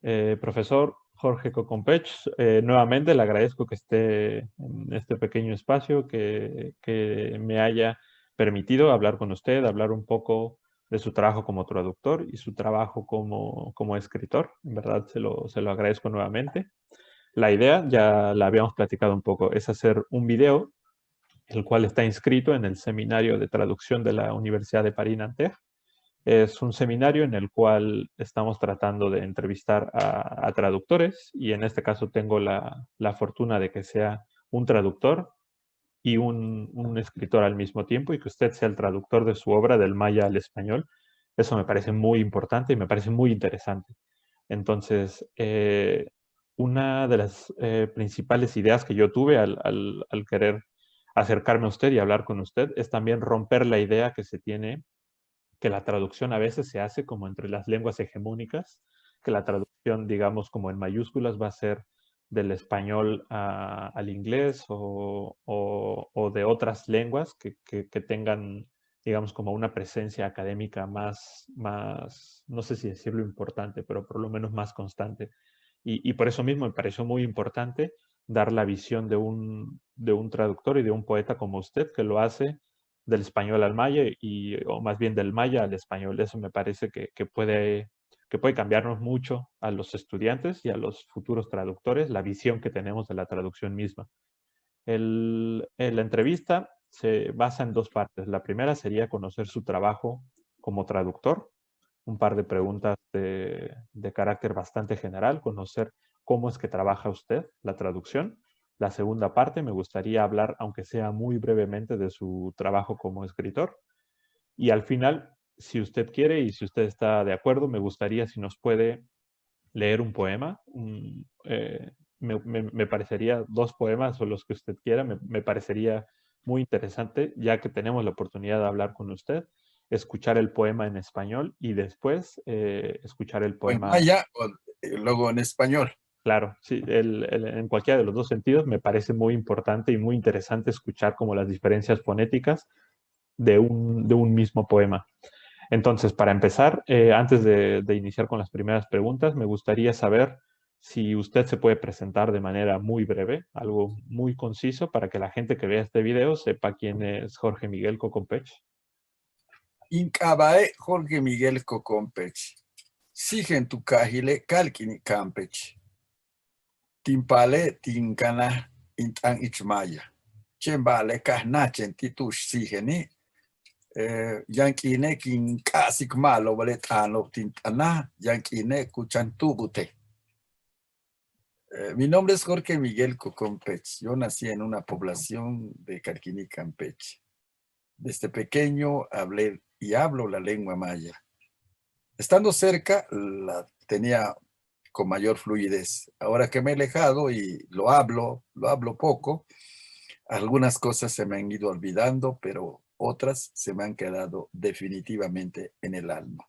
Profesor Jorge Cocompech, nuevamente le agradezco que esté en este pequeño espacio, que me haya permitido hablar con usted, hablar un poco de su trabajo como traductor y su trabajo como escritor. En verdad se lo agradezco nuevamente. La idea, ya la habíamos platicado un poco, es hacer un video, el cual está inscrito en el seminario de traducción de la Universidad de París-Nanterre. Es un seminario en el cual estamos tratando de entrevistar a traductores y en este caso tengo la fortuna de que sea un traductor y un escritor al mismo tiempo y que usted sea el traductor de su obra del maya al español. Eso me parece muy importante y me parece muy interesante. Entonces, una de las principales ideas que yo tuve al querer acercarme a usted y hablar con usted es también romper la idea que se tiene que la traducción a veces se hace como entre las lenguas hegemónicas, que la traducción, digamos, como en mayúsculas va a ser del español al inglés o de otras lenguas que tengan, digamos, como una presencia académica más, no sé si decirlo importante, pero por lo menos más constante. Y por eso mismo me pareció muy importante dar la visión de un traductor y de un poeta como usted, que lo hace del español al maya o más bien del maya al español. Eso me parece que puede cambiarnos mucho a los estudiantes y a los futuros traductores, la visión que tenemos de la traducción misma. La entrevista se basa en dos partes. La primera sería conocer su trabajo como traductor, un par de preguntas de carácter bastante general, conocer cómo es que trabaja usted la traducción. La segunda parte, me gustaría hablar, aunque sea muy brevemente, de su trabajo como escritor. Y al final, si usted quiere y si usted está de acuerdo, me gustaría si nos puede leer un poema. Me parecería dos poemas o los que usted quiera. Me parecería muy interesante, ya que tenemos la oportunidad de hablar con usted, escuchar el poema en español y después escuchar el O en poema. maya o luego en español. Claro, sí, en cualquiera de los dos sentidos me parece muy importante y muy interesante escuchar como las diferencias fonéticas de un mismo poema. Entonces, para empezar, antes de iniciar con las primeras preguntas, me gustaría saber si usted se puede presentar de manera muy breve, algo muy conciso, para que la gente que vea este video sepa quién es Jorge Miguel Cocompech. Incabae Jorge Miguel Cocompech. Sigen tu cajile calquini campech. Timpale tincana intan ichmaya. Chembale kahnachen titush sigeni. Yankine kin kasik malo vale tano tintana. Yankine kuchantugute. Mi nombre es Jorge Miguel Cocompech. Yo nací en una población de Carquini, Campeche. Desde pequeño hablé y hablo la lengua maya. Estando cerca, la tenía con mayor fluidez. Ahora que me he alejado y lo hablo poco, algunas cosas se me han ido olvidando, pero otras se me han quedado definitivamente en el alma.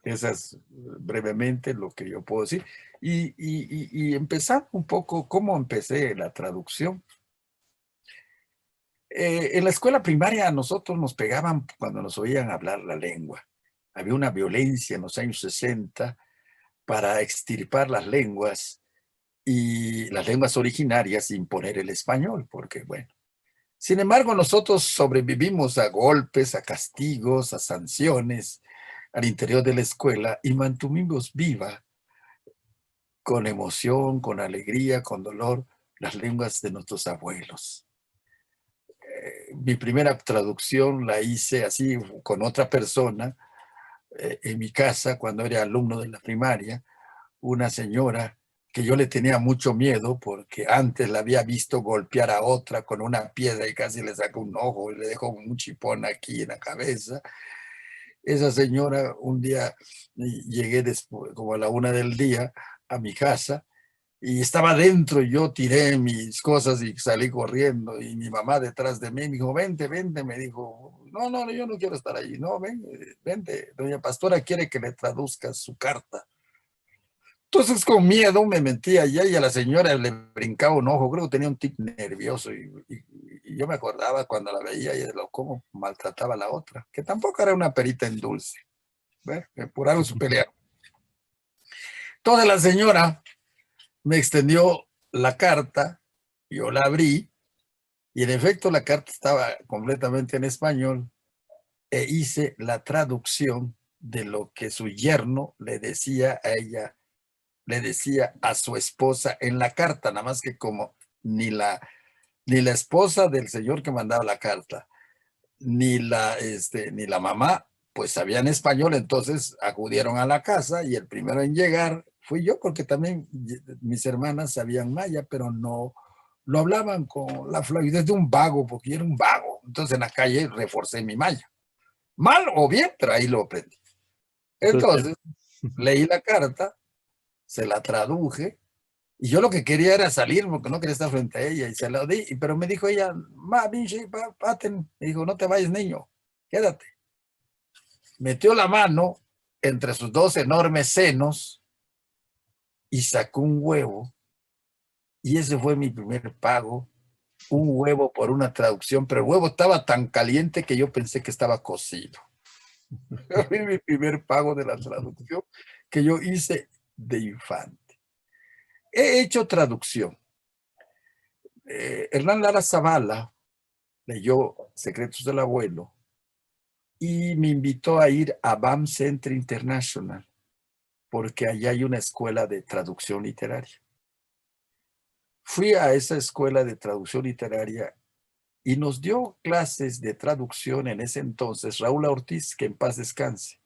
Esa es brevemente lo que yo puedo decir. Y empezar un poco cómo empecé la traducción. En la escuela primaria a nosotros nos pegaban cuando nos oían hablar la lengua. Había una violencia en los años 60 para extirpar las lenguas y las lenguas originarias sin poner el español, porque bueno. Sin embargo, nosotros sobrevivimos a golpes, a castigos, a sanciones al interior de la escuela y mantuvimos viva con emoción, con alegría, con dolor, las lenguas de nuestros abuelos. Mi primera traducción la hice así con otra persona en mi casa cuando era alumno de la primaria, una señora que yo le tenía mucho miedo porque antes la había visto golpear a otra con una piedra y casi le sacó un ojo y le dejó un chipón aquí en la cabeza. Esa señora, un día llegué después, como a la 1 del día a mi casa y estaba dentro y yo tiré mis cosas y salí corriendo y mi mamá detrás de mí me dijo, vente, vente, me dijo, no, no, yo no quiero estar allí, no, ven, vente, doña Pastora quiere que le traduzca su carta. Entonces con miedo me metí allá y a la señora le brincaba un ojo, creo que tenía un tic nervioso y yo me acordaba cuando la veía y de lo cómo maltrataba a la otra, que tampoco era una perita en dulce, ¿ve? Por algo se pelearon. Entonces la señora me extendió la carta, yo la abrí y en efecto la carta estaba completamente en español e hice la traducción de lo que su yerno le decía a ella, le decía a su esposa en la carta, nada más que como ni la esposa del señor que mandaba la carta, ni la mamá, pues sabían español, entonces acudieron a la casa y el primero en llegar fui yo, porque también mis hermanas sabían maya, pero no lo hablaban con la fluidez de un vago, porque yo era un vago. Entonces en la calle reforcé mi maya. Mal o bien, pero ahí lo aprendí. Entonces, Entonces leí la carta, se la traduje, y yo lo que quería era salir porque no quería estar frente a ella y se la di, pero me dijo ella, paten, me dijo, no te vayas niño, quédate. Metió la mano entre sus dos enormes senos y sacó un huevo y ese fue mi primer pago, un huevo por una traducción, pero el huevo estaba tan caliente que yo pensé que estaba cocido. Fue mi primer pago de la traducción que yo hice de infante. He hecho traducción. Hernán Lara Zavala leyó Secretos del Abuelo y me invitó a ir a BAM Center International porque allá hay una escuela de traducción literaria. Fui a esa escuela de traducción literaria y nos dio clases de traducción en ese entonces Raúl Ortiz, que en paz descanse.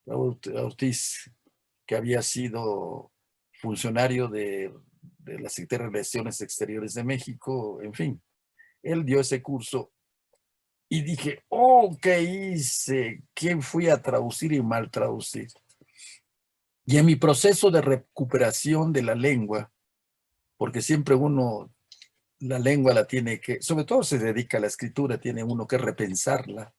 Raúl Ortiz, que había sido funcionario de la Secretaría de Relaciones Exteriores de México, en fin. Él dio ese curso y dije, oh, ¿qué hice? ¿Quién fui a traducir y mal traducir? Y en mi proceso de recuperación de la lengua, porque siempre uno, la lengua la tiene que, sobre todo se dedica a la escritura, tiene uno que repensarla.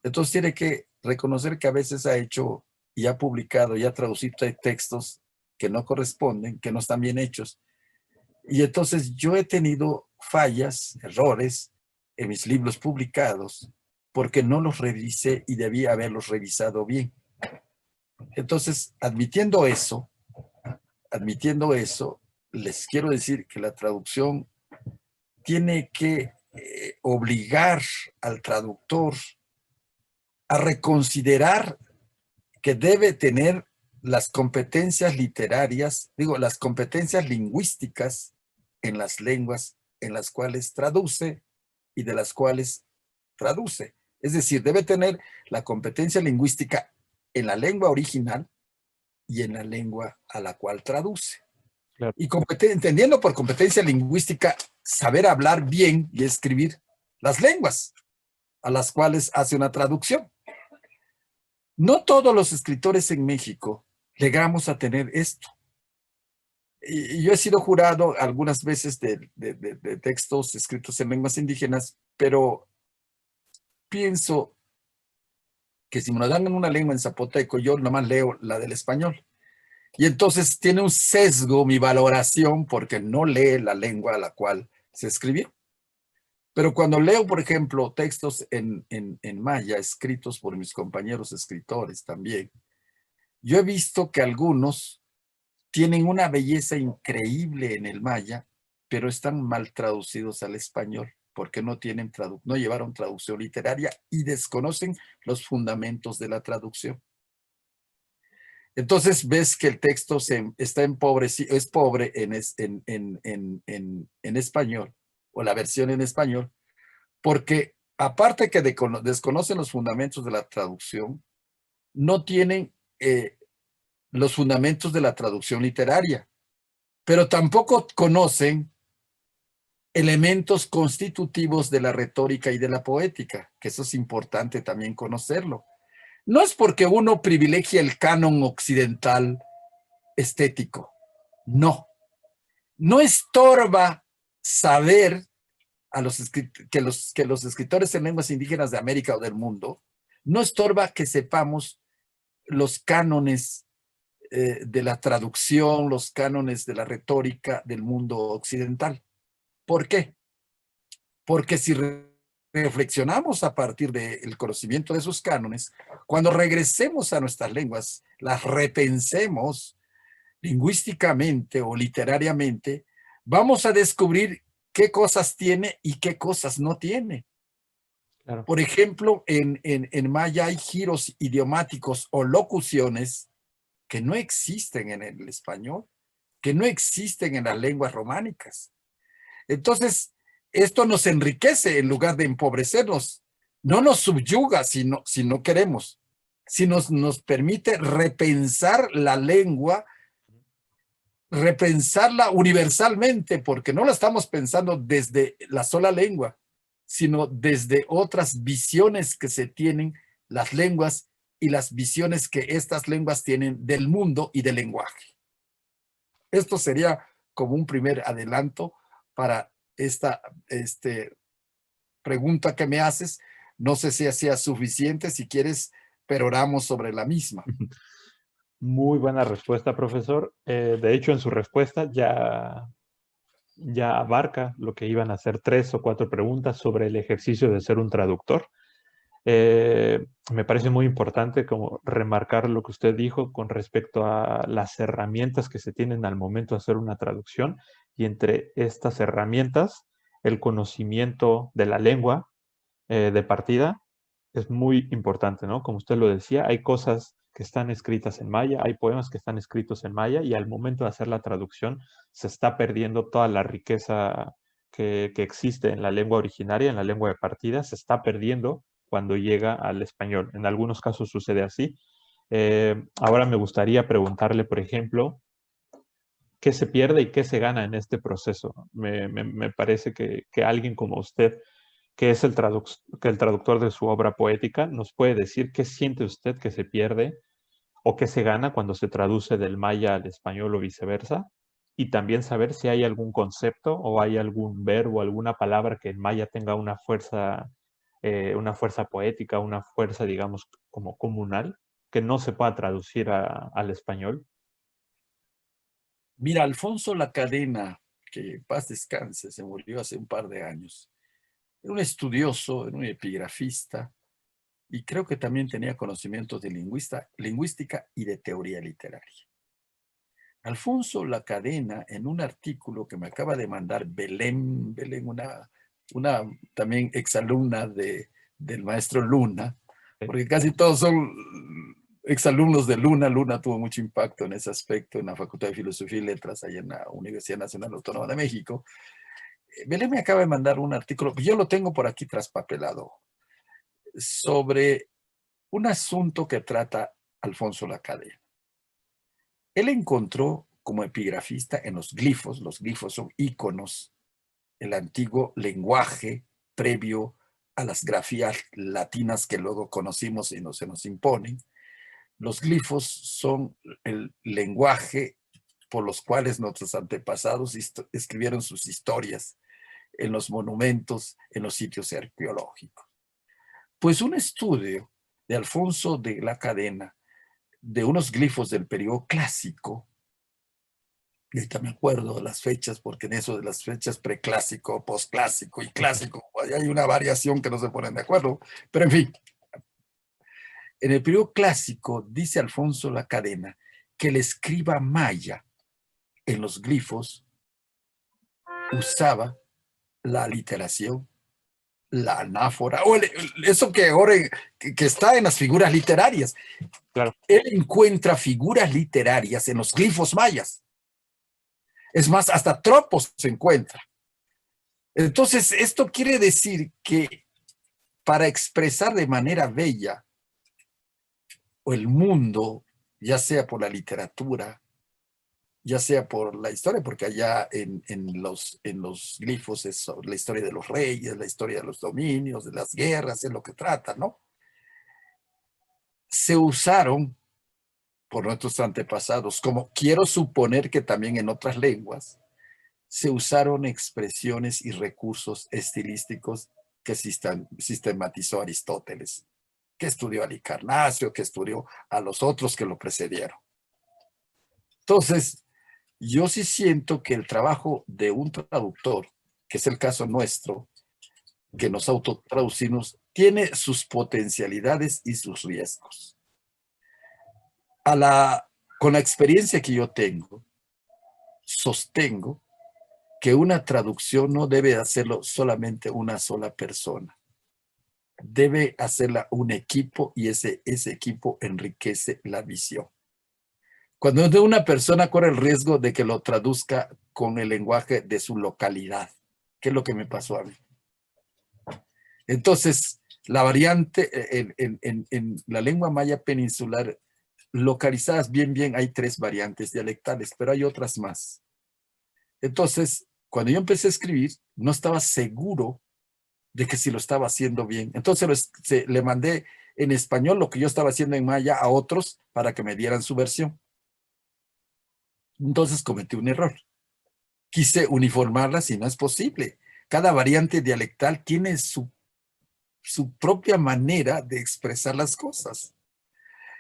Entonces tiene que reconocer que a veces ha hecho y ha publicado y ha traducido textos que no corresponden, que no están bien hechos. Y entonces yo he tenido fallas, errores en mis libros publicados porque no los revisé y debía haberlos revisado bien. Entonces, admitiendo eso, les quiero decir que la traducción tiene que obligar al traductor a reconsiderar que debe tener las competencias literarias, digo, las competencias lingüísticas en las lenguas en las cuales traduce y de las cuales traduce. Es decir, debe tener la competencia lingüística en la lengua original y en la lengua a la cual traduce. claro. Y entendiendo por competencia lingüística, saber hablar bien y escribir las lenguas a las cuales hace una traducción. No todos los escritores en México llegamos a tener esto. Y yo he sido jurado algunas veces de textos escritos en lenguas indígenas, pero pienso que si me lo dan en una lengua en zapoteco, yo nomás leo la del español. Y entonces tiene un sesgo mi valoración porque no lee la lengua a la cual se escribió. Pero cuando leo, por ejemplo, textos en maya escritos por mis compañeros escritores también, yo he visto que algunos tienen una belleza increíble en el maya, pero están mal traducidos al español porque no llevaron traducción literaria y desconocen los fundamentos de la traducción. Entonces ves que el texto está es pobre en español, o la versión en español, porque aparte que desconocen los fundamentos de la traducción, no tienen los fundamentos de la traducción literaria, pero tampoco conocen elementos constitutivos de la retórica y de la poética, que eso es importante también conocerlo. No es porque uno privilegie el canon occidental estético, no. No estorba saber que los escritores en lenguas indígenas de América o del mundo, no estorba que sepamos los cánones de la traducción, los cánones de la retórica del mundo occidental. ¿Por qué? Porque si reflexionamos a partir del conocimiento de esos cánones, cuando regresemos a nuestras lenguas, las repensemos, lingüísticamente o literariamente, vamos a descubrir qué cosas tiene y qué cosas no tiene. Claro. Por ejemplo, en maya hay giros idiomáticos o locuciones que no existen en el español, que no existen en las lenguas románicas. Entonces, esto nos enriquece en lugar de empobrecernos. No nos subyuga si no queremos, sino nos permite repensar la lengua, repensarla universalmente, porque no la estamos pensando desde la sola lengua, sino desde otras visiones que se tienen las lenguas y las visiones que estas lenguas tienen del mundo y del lenguaje. Esto sería como un primer adelanto para esta pregunta que me haces. No sé si sea suficiente, si quieres, peroramos sobre la misma. Muy buena respuesta, profesor. De hecho, en su respuesta ya abarca lo que iban a ser 3 o 4 preguntas sobre el ejercicio de ser un traductor. Me parece muy importante como remarcar lo que usted dijo con respecto a las herramientas que se tienen al momento de hacer una traducción y entre estas herramientas el conocimiento de la lengua de partida es muy importante, ¿no? Como usted lo decía, hay cosas que están escritas en maya, hay poemas que están escritos en maya y al momento de hacer la traducción se está perdiendo toda la riqueza que existe en la lengua originaria, en la lengua de partida, se está perdiendo cuando llega al español. En algunos casos sucede así. Ahora me gustaría preguntarle, por ejemplo, ¿qué se pierde y qué se gana en este proceso? Me parece que alguien como usted, que es que el traductor de su obra poética, nos puede decir qué siente usted que se pierde o qué se gana cuando se traduce del maya al español o viceversa. Y también saber si hay algún concepto o hay algún verbo, alguna palabra que en maya tenga una fuerza poética, una fuerza, digamos, como comunal, que no se pueda traducir al español. Mira, Alfonso La Cadena, que paz descanse, se murió hace un par de años. Era un estudioso, era un epigrafista y creo que también tenía conocimientos de lingüística y de teoría literaria. Alfonso La Cadena, en un artículo que me acaba de mandar Belén, una también exalumna del maestro Luna, porque casi todos son exalumnos de Luna. Luna tuvo mucho impacto en ese aspecto en la Facultad de Filosofía y Letras, allá en la Universidad Nacional Autónoma de México. Belén me acaba de mandar un artículo, yo lo tengo por aquí traspapelado, sobre un asunto que trata Alfonso La Cadena. Él encontró como epigrafista en los glifos son íconos, el antiguo lenguaje previo a las grafías latinas que luego conocimos y no se nos imponen. Los glifos son el lenguaje por los cuales nuestros antepasados escribieron sus historias en los monumentos, en los sitios arqueológicos. Pues un estudio de Alfonso de la Cadena de unos glifos del periodo clásico, y ahorita me acuerdo de las fechas, porque en eso de las fechas preclásico, posclásico y clásico, hay una variación que no se ponen de acuerdo, pero en fin, en el periodo clásico dice Alfonso La Cadena que el escriba maya en los glifos usaba la aliteración, la anáfora, o eso que ahora que está en las figuras literarias. Claro. Él encuentra figuras literarias en los glifos mayas. Es más, hasta tropos se encuentra. Entonces, esto quiere decir que para expresar de manera bella o el mundo, ya sea por la literatura, ya sea por la historia, porque allá en los glifos es la historia de los reyes, la historia de los dominios, de las guerras, es lo que trata, ¿no? Se usaron por nuestros antepasados, como quiero suponer que también en otras lenguas, se usaron expresiones y recursos estilísticos que sistematizó Aristóteles, que estudió a Halicarnasio, que estudió a los otros que lo precedieron. Entonces, yo sí siento que el trabajo de un traductor, que es el caso nuestro, que nos autotraducimos, tiene sus potencialidades y sus riesgos. con la experiencia que yo tengo, sostengo que una traducción no debe hacerlo solamente una sola persona. Debe hacerla un equipo y ese equipo enriquece la visión. Cuando es de una persona, corre el riesgo de que lo traduzca con el lenguaje de su localidad, que es lo que me pasó a mí. Entonces, la variante en la lengua maya peninsular, localizadas bien, hay 3 variantes dialectales, pero hay otras más. Entonces, cuando yo empecé a escribir, no estaba seguro de que si lo estaba haciendo bien. Entonces le mandé en español lo que yo estaba haciendo en maya a otros para que me dieran su versión. Entonces cometí un error. Quise uniformarlas y no es posible. Cada variante dialectal tiene su propia manera de expresar las cosas.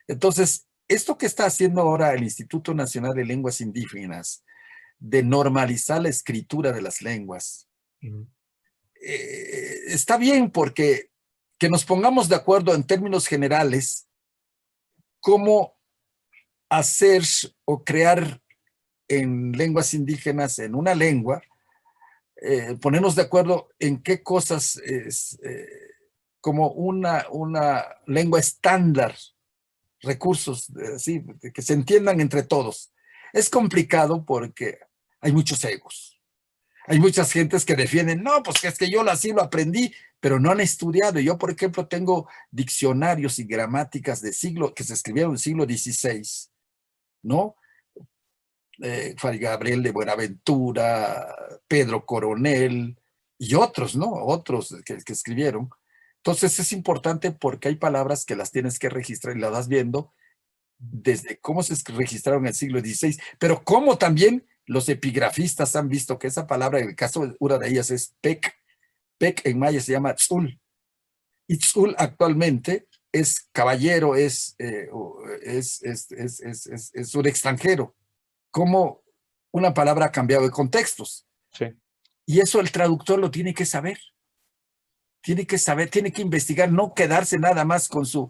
Entonces, esto que está haciendo ahora el Instituto Nacional de Lenguas Indígenas, de normalizar la escritura de las lenguas, está bien porque que nos pongamos de acuerdo en términos generales cómo hacer o crear en lenguas indígenas, en una lengua, ponernos de acuerdo en qué cosas es como una lengua estándar, recursos, sí, que se entiendan entre todos. Es complicado porque hay muchos egos. Hay muchas gentes que defienden, no, pues que es que yo así lo aprendí, pero no han estudiado. Yo, por ejemplo, tengo diccionarios y gramáticas de que se escribieron en el siglo XVI, ¿no? Fray Gabriel de Buenaventura, Pedro Coronel y otros, ¿no? Otros que escribieron. Entonces es importante porque hay palabras que las tienes que registrar y las vas viendo desde cómo se registraron en el siglo XVI, pero cómo también los epigrafistas han visto que esa palabra, en el caso de una de ellas es pec. Pec en maya se llama tzul. Y tzul actualmente es caballero, es un extranjero. Cómo una palabra ha cambiado de contextos. Sí. Y eso el traductor lo tiene que saber. Tiene que saber, tiene que investigar, no quedarse nada más con su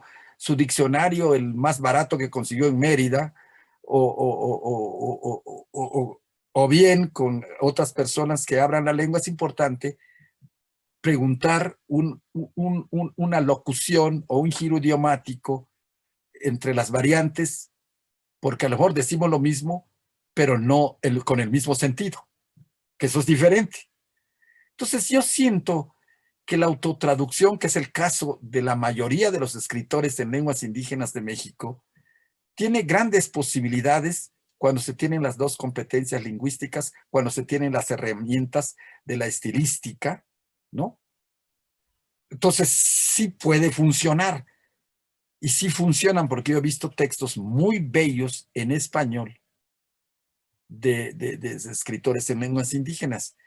diccionario, el más barato que consiguió en Mérida, o bien con otras personas que hablan la lengua. Es importante preguntar una locución o un giro idiomático entre las variantes, porque a lo mejor decimos lo mismo, pero no con el mismo sentido, que eso es diferente. Entonces yo siento que la autotraducción, que es el caso de la mayoría de los escritores en lenguas indígenas de México, tiene grandes posibilidades cuando se tienen las dos competencias lingüísticas, cuando se tienen las herramientas de la estilística, ¿no? Entonces sí puede funcionar. Y sí funcionan porque yo he visto textos muy bellos en español de escritores en lenguas indígenas.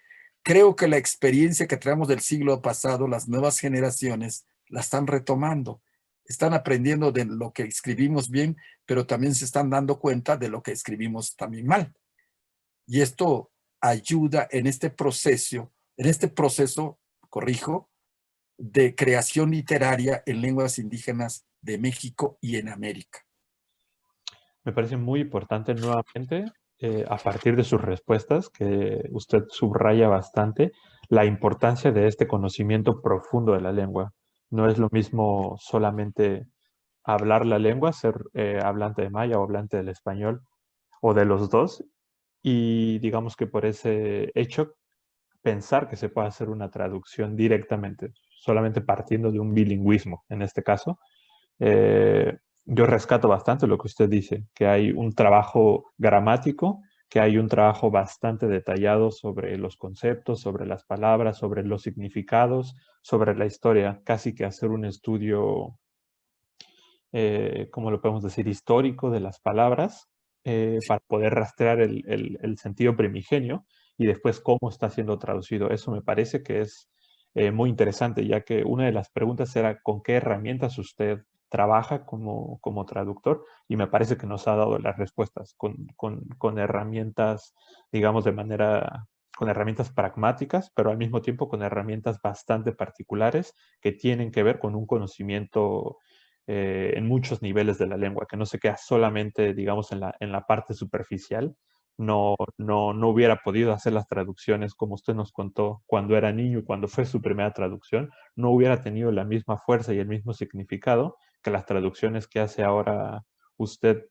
Creo que la experiencia que traemos del siglo pasado, las nuevas generaciones la están retomando. Están aprendiendo de lo que escribimos bien, pero también se están dando cuenta de lo que escribimos también mal. Y esto ayuda en este proceso, corrijo, de creación literaria en lenguas indígenas de México y en América. Me parece muy importante nuevamente, a partir de sus respuestas, que usted subraya bastante, la importancia de este conocimiento profundo de la lengua. No es lo mismo solamente hablar la lengua, ser hablante de maya o hablante del español, o de los dos, y digamos que por ese hecho, pensar que se puede hacer una traducción directamente, solamente partiendo de un bilingüismo, en este caso. Yo rescato bastante lo que usted dice, que hay un trabajo gramático, que hay un trabajo bastante detallado sobre los conceptos, sobre las palabras, sobre los significados, sobre la historia, casi que hacer un estudio, ¿cómo lo podemos decir?, histórico de las palabras, para poder rastrear el sentido primigenio y después cómo está siendo traducido. Eso me parece que es muy interesante, ya que una de las preguntas era con qué herramientas usted trabaja como traductor, y me parece que nos ha dado las respuestas con herramientas, digamos, con herramientas pragmáticas, pero al mismo tiempo con herramientas bastante particulares que tienen que ver con un conocimiento en muchos niveles de la lengua, que no se queda solamente, digamos, en la parte superficial. No hubiera podido hacer las traducciones como usted nos contó cuando era niño y cuando fue su primera traducción, no hubiera tenido la misma fuerza y el mismo significado que las traducciones que hace ahora usted,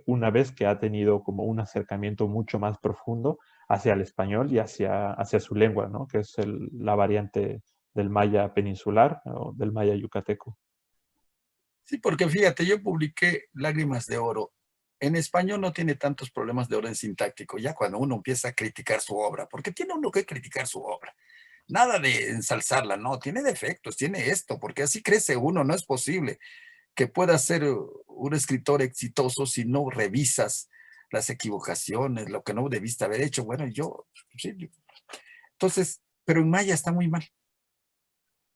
una vez que ha tenido como un acercamiento mucho más profundo hacia el español y hacia su lengua, ¿no? Que es la variante del maya peninsular o del maya yucateco. Sí, porque fíjate, yo publiqué Lágrimas de Oro. En español no tiene tantos problemas de orden sintáctico, ya cuando uno empieza a criticar su obra, porque tiene uno que criticar su obra. Nada de ensalzarla, no, tiene defectos, tiene esto, porque así crece uno, no es posible que pueda ser un escritor exitoso si no revisas las equivocaciones, lo que no debiste haber hecho. Bueno, sí. Entonces, pero en maya está muy mal.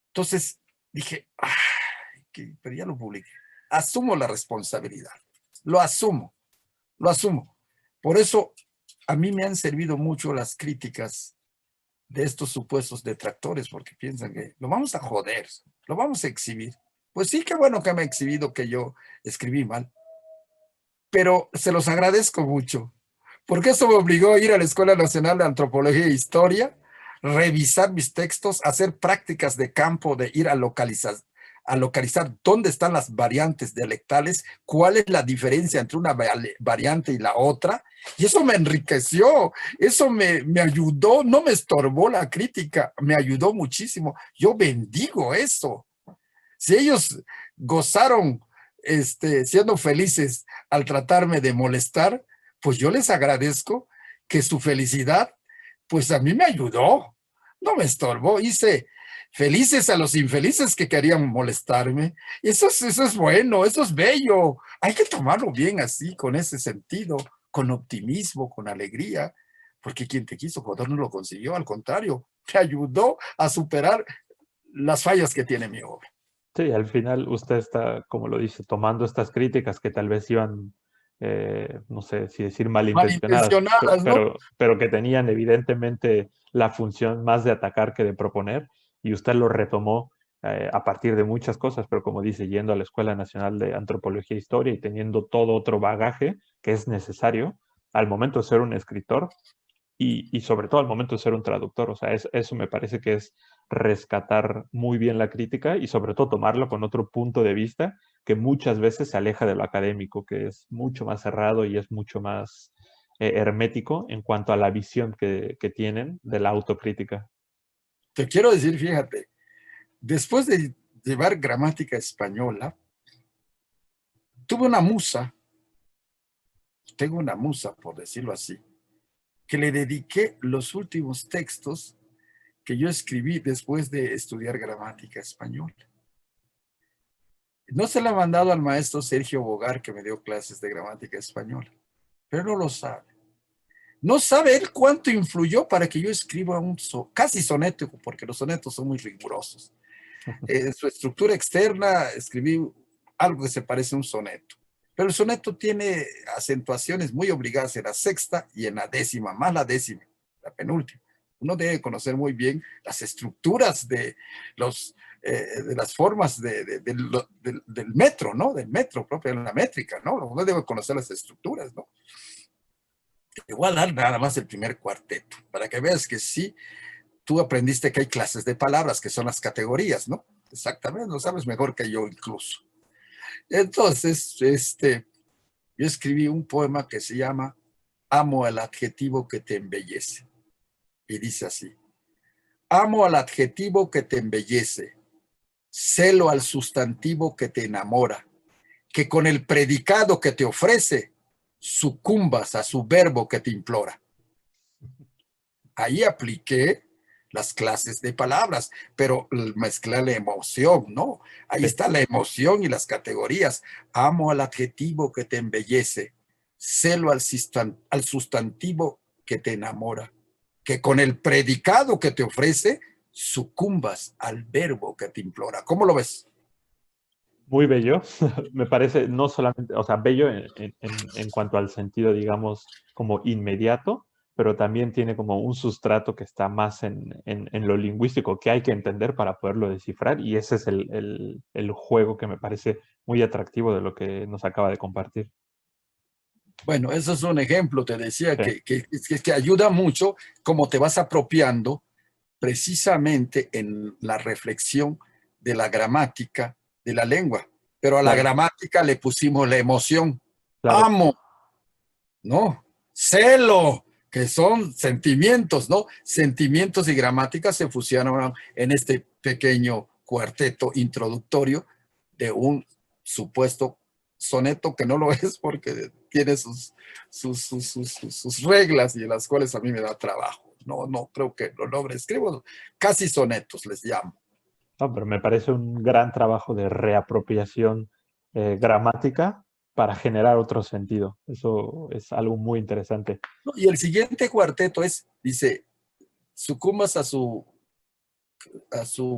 Entonces dije, pero ya lo publiqué. Asumo la responsabilidad. Lo asumo, lo asumo. Por eso a mí me han servido mucho las críticas de estos supuestos detractores, porque piensan que lo vamos a joder, lo vamos a exhibir. Pues sí, qué bueno que me ha exhibido que yo escribí mal, pero se los agradezco mucho, porque eso me obligó a ir a la Escuela Nacional de Antropología e Historia, revisar mis textos, hacer prácticas de campo, de ir a localizar dónde están las variantes dialectales, cuál es la diferencia entre una variante y la otra, y eso me enriqueció, eso me ayudó, no me estorbó la crítica, me ayudó muchísimo. Yo bendigo eso. Si ellos gozaron siendo felices al tratarme de molestar, pues yo les agradezco que su felicidad, pues a mí me ayudó, no me estorbó, hice felices a los infelices que querían molestarme. Eso es bueno, eso es bello. Hay que tomarlo bien así, con ese sentido, con optimismo, con alegría, porque quien te quiso joder no lo consiguió, al contrario, te ayudó a superar las fallas que tiene mi obra. Sí, al final usted está, como lo dice, tomando estas críticas que tal vez iban, no sé si decir malintencionadas, Malintencionadas, ¿no? pero que tenían evidentemente la función más de atacar que de proponer, y usted lo retomó a partir de muchas cosas, pero como dice, yendo a la Escuela Nacional de Antropología e Historia y teniendo todo otro bagaje que es necesario al momento de ser un escritor y sobre todo al momento de ser un traductor. O sea, eso me parece que es rescatar muy bien la crítica y sobre todo tomarlo con otro punto de vista que muchas veces se aleja de lo académico, que es mucho más cerrado y es mucho más hermético en cuanto a la visión que tienen de la autocrítica. Te quiero decir, fíjate, después de llevar gramática española, tuve una musa, tengo una musa, por decirlo así, que le dediqué los últimos textos que yo escribí después de estudiar gramática española. No se la he mandado al maestro Sergio Bogar, que me dio clases de gramática española, pero no lo sabe. No sabe él cuánto influyó para que yo escriba casi soneto, porque los sonetos son muy rigurosos. En su estructura externa escribí algo que se parece a un soneto. Pero el soneto tiene acentuaciones muy obligadas en la sexta y en la décima, más la décima, la penúltima. Uno debe conocer muy bien las estructuras de las formas del metro, ¿no? Del metro propio, la métrica, ¿no? Uno debe conocer las estructuras, ¿no? Te voy a dar nada más el primer cuarteto, para que veas que sí, tú aprendiste que hay clases de palabras, que son las categorías, ¿no? Exactamente, lo sabes mejor que yo incluso. Entonces, yo escribí un poema que se llama Amo al adjetivo que te embellece. Y dice así: amo al adjetivo que te embellece, celo al sustantivo que te enamora, que con el predicado que te ofrece, sucumbas a su verbo que te implora. Ahí apliqué las clases de palabras, pero mezclé la emoción, ¿no? Ahí Sí. está la emoción y las categorías. Amo al adjetivo que te embellece, celo al sustantivo que te enamora, que con el predicado que te ofrece, sucumbas al verbo que te implora. ¿Cómo lo ves? Muy bello, me parece no solamente, o sea, bello en cuanto al sentido, digamos, como inmediato, pero también tiene como un sustrato que está más en lo lingüístico que hay que entender para poderlo descifrar, y ese es el juego que me parece muy atractivo de lo que nos acaba de compartir. Bueno, eso es un ejemplo, te decía, Sí, que ayuda mucho como te vas apropiando precisamente en la reflexión de la gramática de la lengua. Pero a la claro, gramática le pusimos la emoción. claro. Amo, ¿no? Celo, que son sentimientos, ¿no? Sentimientos y gramática se fusionaron en este pequeño cuarteto introductorio de un supuesto soneto que no lo es porque tiene sus reglas y en las cuales a mí me da trabajo. No, no creo que lo logre. Escribo casi sonetos, les llamo. No, pero me parece un gran trabajo de reapropiación gramática para generar otro sentido. Eso es algo muy interesante. Y el siguiente cuarteto dice, sucumbas a su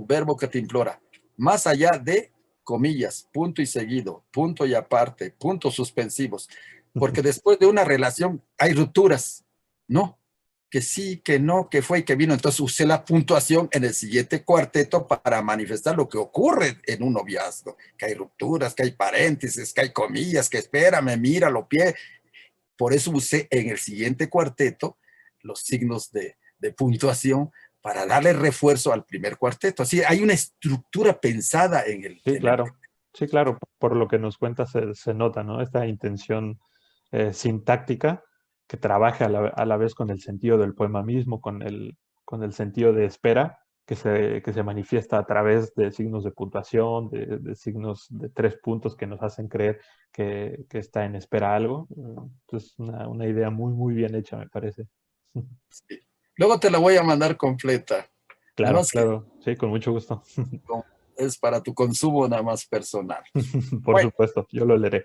verbo que te implora, más allá de comillas, punto y seguido, punto y aparte, puntos suspensivos, porque después de una relación hay rupturas, ¿no? Que sí, que no, que fue y que vino. Entonces usé la puntuación en el siguiente cuarteto para manifestar lo que ocurre en un noviazgo, que hay rupturas, que hay paréntesis, que hay comillas, que espérame, mira, lo pie. Por eso usé en el siguiente cuarteto los signos de puntuación para darle refuerzo al primer cuarteto. Así hay una estructura pensada en el, Sí, en el claro. Sí, claro. Por lo que nos cuenta se nota, ¿no? Esta intención sintáctica que trabaje a la vez con el sentido del poema mismo, con el sentido de espera que se manifiesta a través de signos de puntuación, de signos de 3 puntos que nos hacen creer que está en espera algo. Entonces, una idea muy, muy bien hecha, me parece. Sí. Luego te la voy a mandar completa. Nada Claro, más que claro. Sí, con mucho gusto. es para tu consumo nada más personal. Por Bueno, supuesto, yo lo leeré.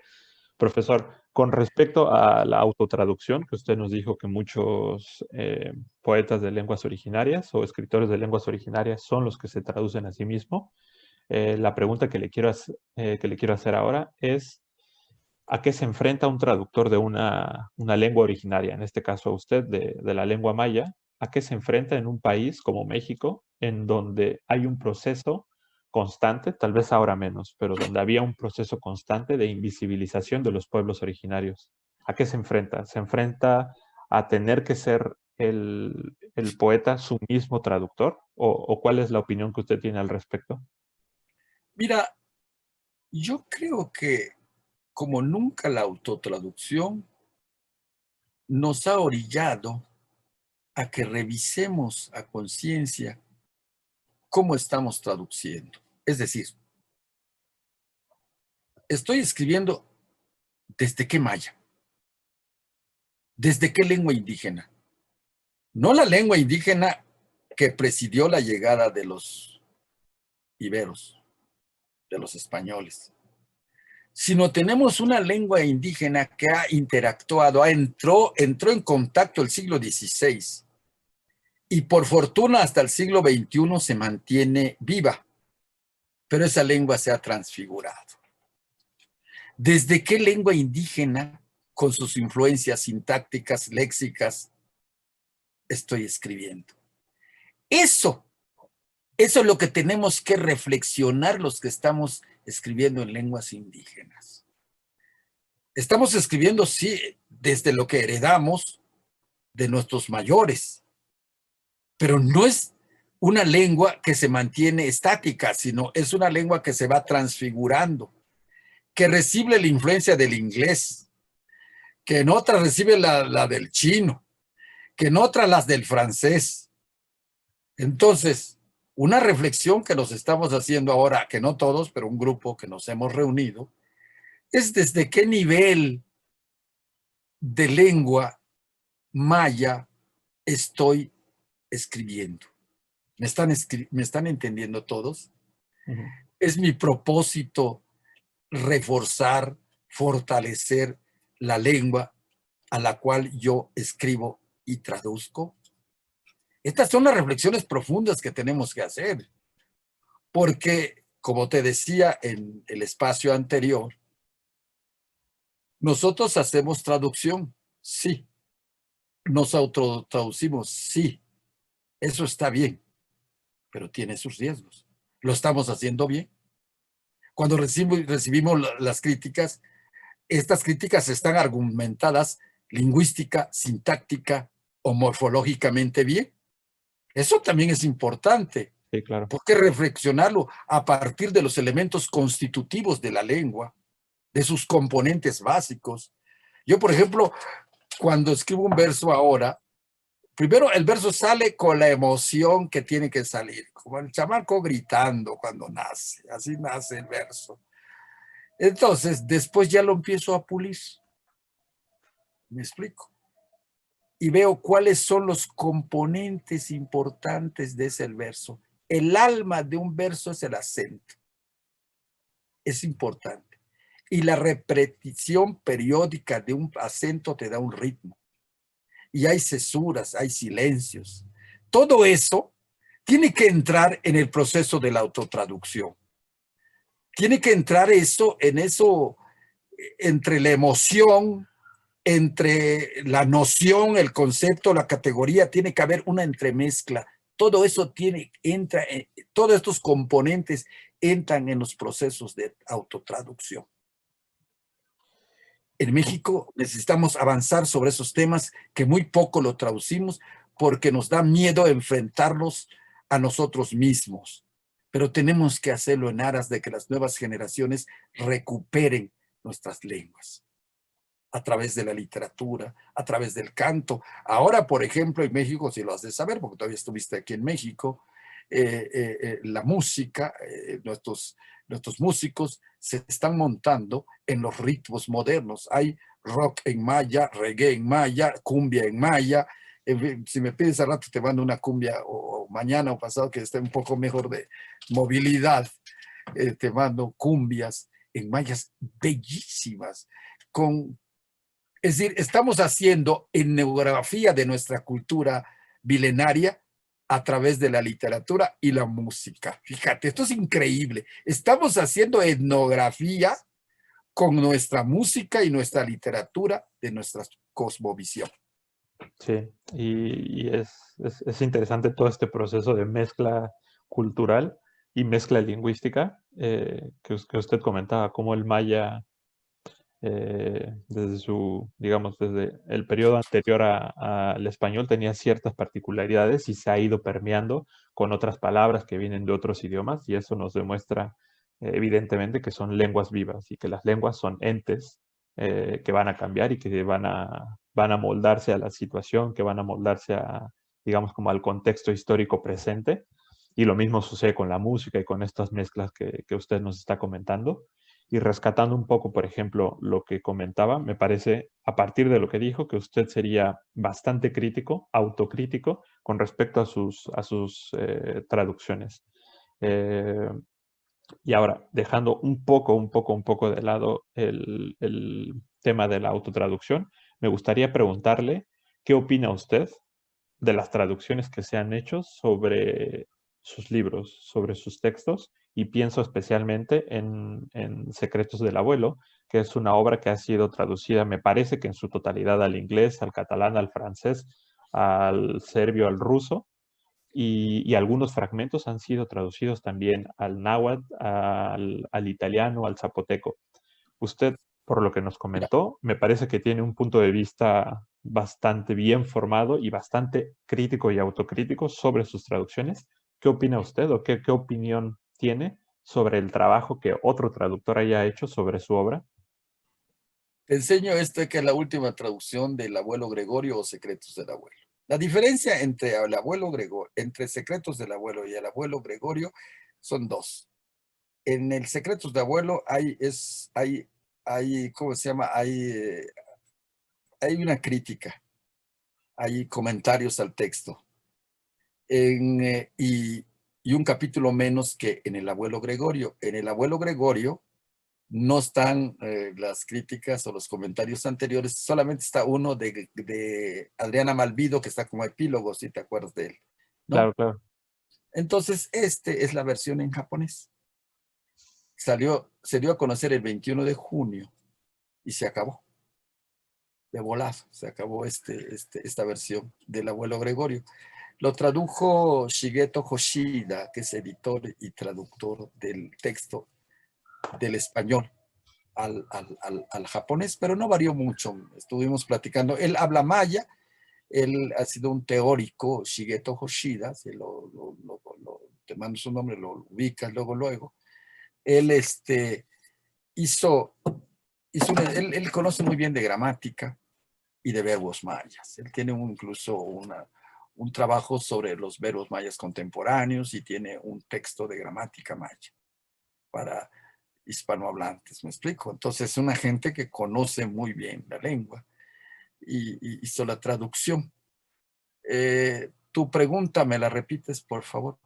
Profesor, con respecto a la autotraducción, que usted nos dijo que muchos poetas de lenguas originarias o escritores de lenguas originarias son los que se traducen a sí mismos, la pregunta que le quiero hacer ahora es, ¿a qué se enfrenta un traductor de una lengua originaria? En este caso, usted de la lengua maya, ¿a qué se enfrenta en un país como México, en donde hay un proceso constante, tal vez ahora menos, pero donde había un proceso constante de invisibilización de los pueblos originarios? ¿A qué se enfrenta? ¿Se enfrenta a tener que ser el poeta su mismo traductor? O cuál es la opinión que usted tiene al respecto? mira, yo creo que como nunca la autotraducción nos ha orillado a que revisemos a conciencia cómo estamos traduciendo. Es decir, estoy escribiendo desde qué maya, desde qué lengua indígena. No la lengua indígena que presidió la llegada de los iberos, de los españoles, sino tenemos una lengua indígena que ha interactuado, entró en contacto el siglo XVI y por fortuna hasta el siglo XXI se mantiene viva, pero esa lengua se ha transfigurado. ¿Desde qué lengua indígena, con sus influencias sintácticas, léxicas, estoy escribiendo? Eso, eso es lo que tenemos que reflexionar los que estamos escribiendo en lenguas indígenas. Estamos escribiendo, sí, desde lo que heredamos de nuestros mayores, pero no es una lengua que se mantiene estática, sino es una lengua que se va transfigurando, que recibe la influencia del inglés, que en otras recibe la del chino, que en otras las del francés. Entonces, una reflexión que nos estamos haciendo ahora, que no todos, pero un grupo que nos hemos reunido, es desde qué nivel de lengua maya estoy escribiendo. ¿Me están entendiendo todos? Ujú. Es mi propósito reforzar, fortalecer la lengua a la cual yo escribo y traduzco. Estas son las reflexiones profundas que tenemos que hacer, porque, como te decía en el espacio anterior, nosotros hacemos traducción, sí, nos autotraducimos, sí, eso está bien, pero tiene sus riesgos. ¿Lo estamos haciendo bien? Cuando recibimos las críticas, estas críticas están argumentadas lingüística, sintáctica o morfológicamente bien. Eso también es importante, Sí, claro. porque reflexionarlo a partir de los elementos constitutivos de la lengua, de sus componentes básicos. Yo, por ejemplo, cuando escribo un verso ahora, primero el verso sale con la emoción que tiene que salir, como el chamaco gritando cuando nace, así nace el verso. Entonces, después ya lo empiezo a pulir, me explico, y veo cuáles son los componentes importantes de ese verso. El alma de un verso es el acento, es importante. Y la repetición periódica de un acento te da un ritmo. Y hay cesuras, hay silencios. Todo eso tiene que entrar en el proceso de la autotraducción. Tiene que entrar eso en eso, entre la emoción, entre la noción, el concepto, la categoría, tiene que haber una entremezcla. Todo eso entra, todos estos componentes entran en los procesos de autotraducción. En México necesitamos avanzar sobre esos temas que muy poco lo traducimos porque nos da miedo enfrentarlos a nosotros mismos. Pero tenemos que hacerlo en aras de que las nuevas generaciones recuperen nuestras lenguas a través de la literatura, a través del canto. Ahora, por ejemplo, en México, si lo has de saber, porque todavía estuviste aquí en México, la música, nuestros músicos se están montando en los ritmos modernos. Hay rock en maya, reggae en maya, cumbia en maya. Si me pides al rato, te mando una cumbia o mañana o pasado que esté un poco mejor de movilidad. Te mando cumbias en mayas bellísimas, es decir, estamos haciendo etnografía de nuestra cultura milenaria a través de la literatura y la música. Fíjate, esto es increíble. Estamos haciendo etnografía con nuestra música y nuestra literatura de nuestra cosmovisión. Sí, y es interesante todo este proceso de mezcla cultural y mezcla lingüística que usted comentaba, cómo el maya, desde su, digamos, desde el periodo anterior al español tenía ciertas particularidades y se ha ido permeando con otras palabras que vienen de otros idiomas y eso nos demuestra evidentemente que son lenguas vivas y que las lenguas son entes que van a cambiar y que van a moldarse a la situación, que van a moldarse a, digamos, como al contexto histórico presente. Y lo mismo sucede con la música y con estas mezclas que usted nos está comentando. Y rescatando un poco, por ejemplo, lo que comentaba, me parece, a partir de lo que dijo, que usted sería bastante crítico, autocrítico, con respecto a sus traducciones. Eh, y ahora, dejando un poco de lado el tema de la autotraducción, me gustaría preguntarle qué opina usted de las traducciones que se han hecho sobre sus libros, sobre sus textos, y pienso especialmente en Secretos del Abuelo, que es una obra que ha sido traducida, me parece que en su totalidad al inglés, al catalán, al francés, al serbio, al ruso, y algunos fragmentos han sido traducidos también al náhuatl, al italiano, al zapoteco. Usted, por lo que nos Mira, comentó, me parece que tiene un punto de vista bastante bien formado y bastante crítico y autocrítico sobre sus traducciones. ¿Qué opina usted o qué opinión tiene sobre el trabajo que otro traductor haya hecho sobre su obra? te enseño esto que es la última traducción del abuelo Gregorio o Secretos del Abuelo. La diferencia entre el abuelo Gregorio, entre Secretos del Abuelo y el abuelo Gregorio son dos. En el Secretos del Abuelo hay ¿cómo se llama? Hay una crítica, hay comentarios al texto. Y un capítulo menos que en el abuelo Gregorio. En el abuelo Gregorio no están las críticas o los comentarios anteriores, solamente está uno de Adriana Malvido, que está como epílogo, si te acuerdas de él, Claro, ¿no? claro. Entonces, este es la versión en japonés. Se dio a conocer el 21 de junio y se acabó. de volada, se acabó esta versión del abuelo Gregorio. Lo tradujo Shigeto Hoshida, que es editor y traductor del texto del español al japonés, pero no varió mucho. Estuvimos platicando. Él habla maya, él ha sido un teórico, Shigeto Hoshida, si te mando su nombre, lo ubicas luego. Él él conoce muy bien de gramática y de verbos mayas. Él tiene incluso un trabajo sobre los verbos mayas contemporáneos y tiene un texto de gramática maya para hispanohablantes, ¿me explico? Entonces es una gente que conoce muy bien la lengua y hizo la traducción. Tu pregunta, ¿me la repites, por favor?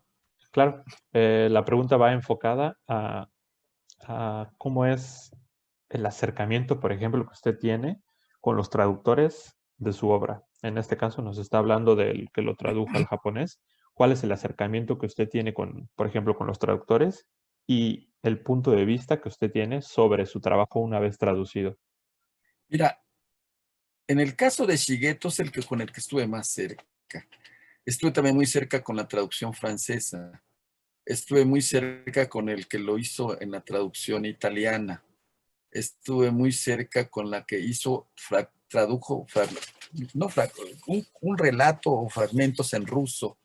Claro, la pregunta va enfocada a cómo es el acercamiento, por ejemplo, que usted tiene con los traductores de su obra. En este caso nos está hablando del que lo tradujo al japonés. ¿Cuál es el acercamiento que usted tiene con, por ejemplo, con los traductores y el punto de vista que usted tiene sobre su trabajo una vez traducido? Mira, en el caso de Shigeto es con el que estuve más cerca. Estuve también muy cerca con la traducción francesa. Estuve muy cerca con el que lo hizo en la traducción italiana. Estuve muy cerca con la que tradujo un relato o fragmentos en ruso,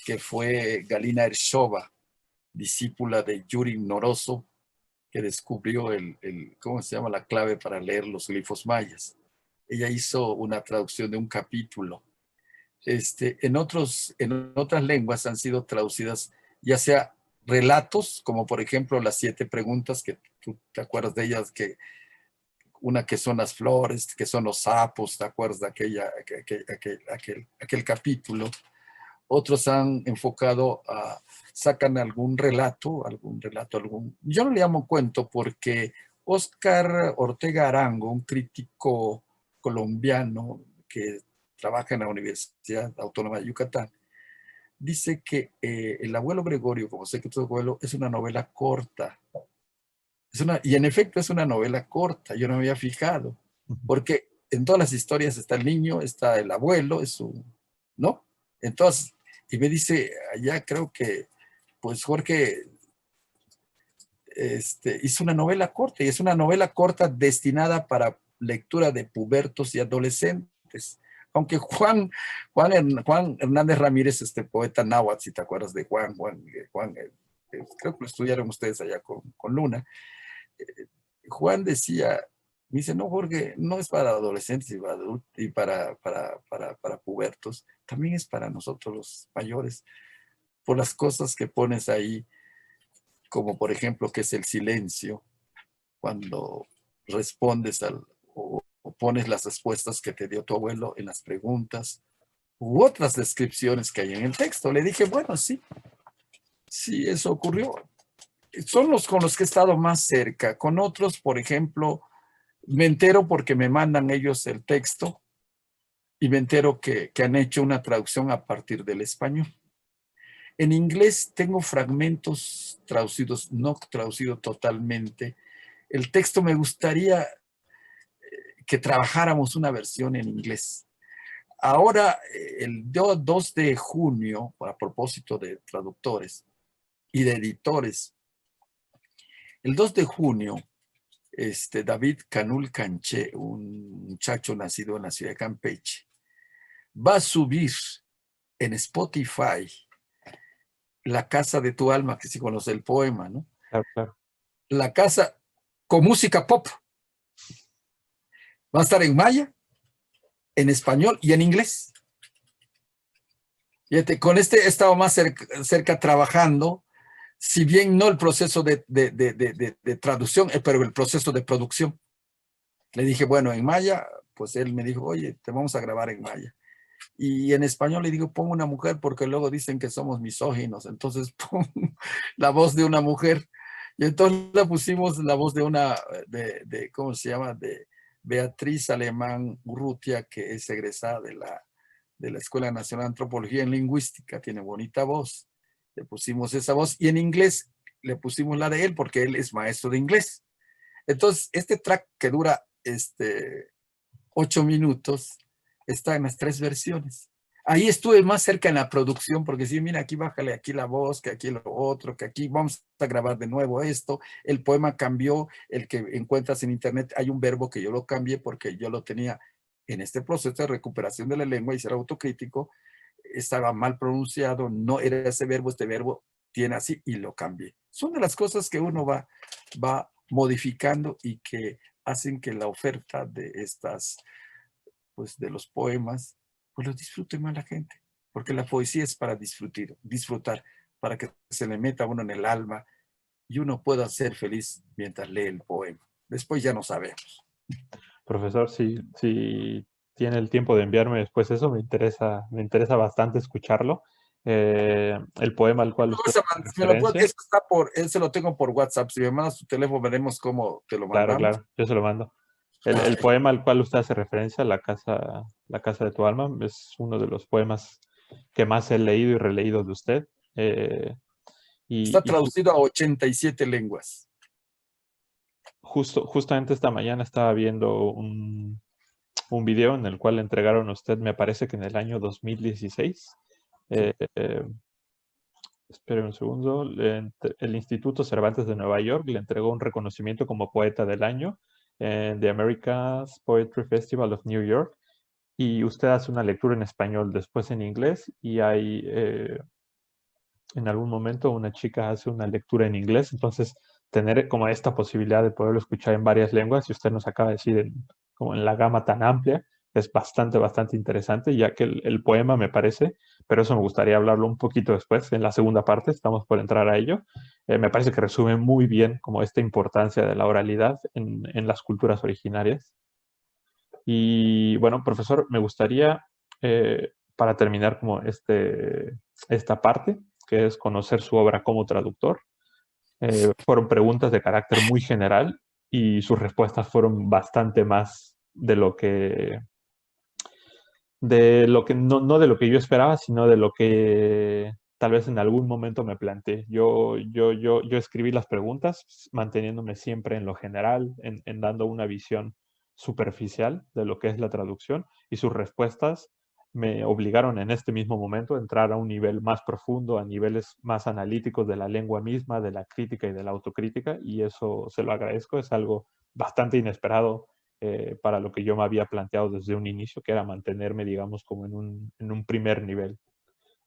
que fue Galina Ershova, discípula de Yuri Noroso, que descubrió ¿cómo se llama? La clave para leer los glifos mayas. Ella hizo una traducción de un capítulo. En otras lenguas han sido traducidas ya sea relatos, como por ejemplo las 7 preguntas, que tú te acuerdas de ellas, una que son las flores, que son los sapos, ¿te acuerdas de aquel capítulo? Otros han enfocado sacan yo no le llamo cuento porque Oscar Ortega Arango, un crítico colombiano que trabaja en la Universidad Autónoma de Yucatán, dice que El abuelo Gregorio, como sé que tu abuelo, es una novela corta. Y en efecto es una novela corta, yo no me había fijado, porque en todas las historias está el niño, está el abuelo, ¿no? Entonces, y me dice, allá creo que, pues Jorge hizo una novela corta, y es una novela corta destinada para lectura de pubertos y adolescentes. Aunque Juan Hernández Ramírez, este poeta náhuatl, si te acuerdas de creo que lo estudiaron ustedes allá con Luna. Juan decía, me dice, no, Jorge, no es para adolescentes y para pubertos, también es para nosotros los mayores, por las cosas que pones ahí, como por ejemplo, que es el silencio, cuando respondes o pones las respuestas que te dio tu abuelo en las preguntas, u otras descripciones que hay en el texto. Le dije, bueno, sí, eso ocurrió. Son los con los que he estado más cerca. Con otros, por ejemplo, me entero porque me mandan ellos el texto y me entero que han hecho una traducción a partir del español. En inglés tengo fragmentos traducidos, no traducido totalmente. El texto me gustaría que trabajáramos una versión en inglés. Ahora, el 2 de junio, a propósito de traductores y de editores, el 2 de junio, David Canul Canché, un muchacho nacido en la ciudad de Campeche, va a subir en Spotify La Casa de tu Alma, que sí conoce el poema, ¿no? Claro, claro. La casa con música pop. Va a estar en maya, en español y en inglés. Fíjate, con he estado más cerca trabajando, si bien no el proceso de traducción, pero el proceso de producción. Le dije, bueno, en maya, pues él me dijo, oye, te vamos a grabar en maya. Y en español le digo, pongo una mujer porque luego dicen que somos misóginos. Entonces pongo la voz de una mujer. Y entonces le pusimos la voz de ¿cómo se llama? De Beatriz Alemán Urrutia, que es egresada de la Escuela Nacional de Antropología en Lingüística. Tiene bonita voz. Le pusimos esa voz. Y en inglés le pusimos la de él porque él es maestro de inglés. Entonces, este track que dura 8 minutos, está en las 3 versiones. Ahí estuve más cerca en la producción, porque sí, mira, aquí bájale aquí la voz, que aquí lo otro, que aquí vamos a grabar de nuevo esto. El poema cambió, el que encuentras en internet, hay un verbo que yo lo cambié porque yo lo tenía en este proceso de recuperación de la lengua y ser autocrítico, estaba mal pronunciado, no era ese verbo, este verbo tiene así y lo cambié. Son de las cosas que uno va modificando y que hacen que la oferta de estas, pues de los poemas, pues los disfrute más la gente. Porque la poesía es para disfrutar, para que se le meta a uno en el alma y uno pueda ser feliz mientras lee el poema. Después ya no sabemos. Profesor, si tiene el tiempo de enviarme después eso, me interesa bastante escucharlo. El poema al cual usted hace referencia. Eso está eso lo tengo por WhatsApp. Si me mandas tu teléfono, veremos cómo te lo Claro, mandamos. claro, yo se lo mando. El poema al cual usted hace referencia, La casa de tu alma, es uno de los poemas que más he leído y releído de usted. Eh, Está y traducido a 87 lenguas. justamente esta mañana estaba viendo un video en el cual le entregaron a usted, me parece que en el año 2016. Eh, eh, Espere un segundo. El Instituto Cervantes de Nueva York le entregó un reconocimiento como poeta del año en The America's Poetry Festival of New York. Y usted hace una lectura en español, después en inglés, y hay en algún momento una chica hace una lectura en inglés. Entonces, tener como esta posibilidad de poderlo escuchar en varias lenguas, y usted nos acaba de decir como en la gama tan amplia, es bastante, bastante interesante, ya que el poema me parece, pero eso me gustaría hablarlo un poquito después, en la segunda parte, estamos por entrar a ello. Me parece que resume muy bien como esta importancia de la oralidad en las culturas originarias. Y bueno, profesor, me gustaría, para terminar como esta parte, que es conocer su obra como traductor, fueron preguntas de carácter muy general y sus respuestas fueron bastante más no de lo que yo esperaba, sino de lo que tal vez en algún momento me planteé. Yo escribí las preguntas manteniéndome siempre en lo general, en dando una visión superficial de lo que es la traducción, y sus respuestas me obligaron en este mismo momento a entrar a un nivel más profundo, a niveles más analíticos de la lengua misma, de la crítica y de la autocrítica, y eso se lo agradezco, es algo bastante inesperado para lo que yo me había planteado desde un inicio, que era mantenerme, digamos, como en un primer nivel.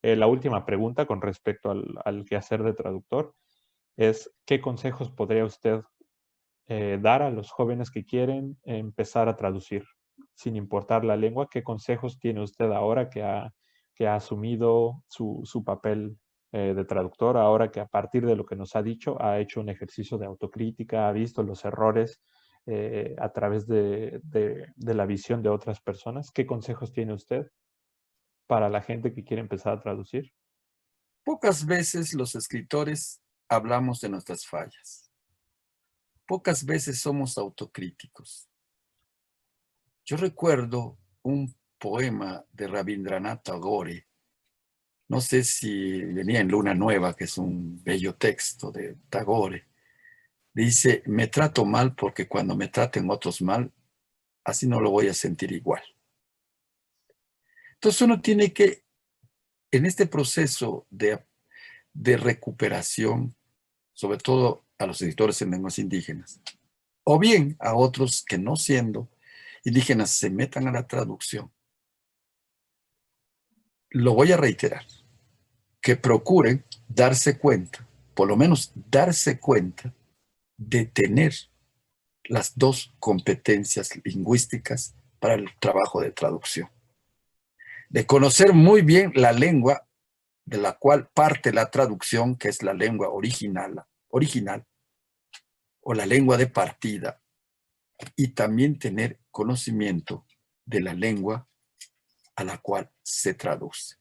La última pregunta con respecto al quehacer de traductor es, ¿qué consejos podría usted dar a los jóvenes que quieren empezar a traducir? Sin importar la lengua, ¿qué consejos tiene usted ahora que ha asumido su papel de traductor, ahora que a partir de lo que nos ha dicho ha hecho un ejercicio de autocrítica, ha visto los errores a través de la visión de otras personas? ¿Qué consejos tiene usted para la gente que quiere empezar a traducir? Pocas veces los escritores hablamos de nuestras fallas. Pocas veces somos autocríticos. Yo recuerdo un poema de Rabindranath Tagore, no sé si venía en Luna Nueva, que es un bello texto de Tagore. Dice, me trato mal porque cuando me traten otros mal, así no lo voy a sentir igual. Entonces uno tiene que, en este proceso de recuperación, sobre todo a los editores en lenguas indígenas, o bien a otros que no siendo indígenas se metan a la traducción, lo voy a reiterar, que procuren darse cuenta, por lo menos darse cuenta de tener las dos competencias lingüísticas para el trabajo de traducción. De conocer muy bien la lengua de la cual parte la traducción, que es la lengua original o la lengua de partida, y también tener conocimiento de la lengua a la cual se traduce.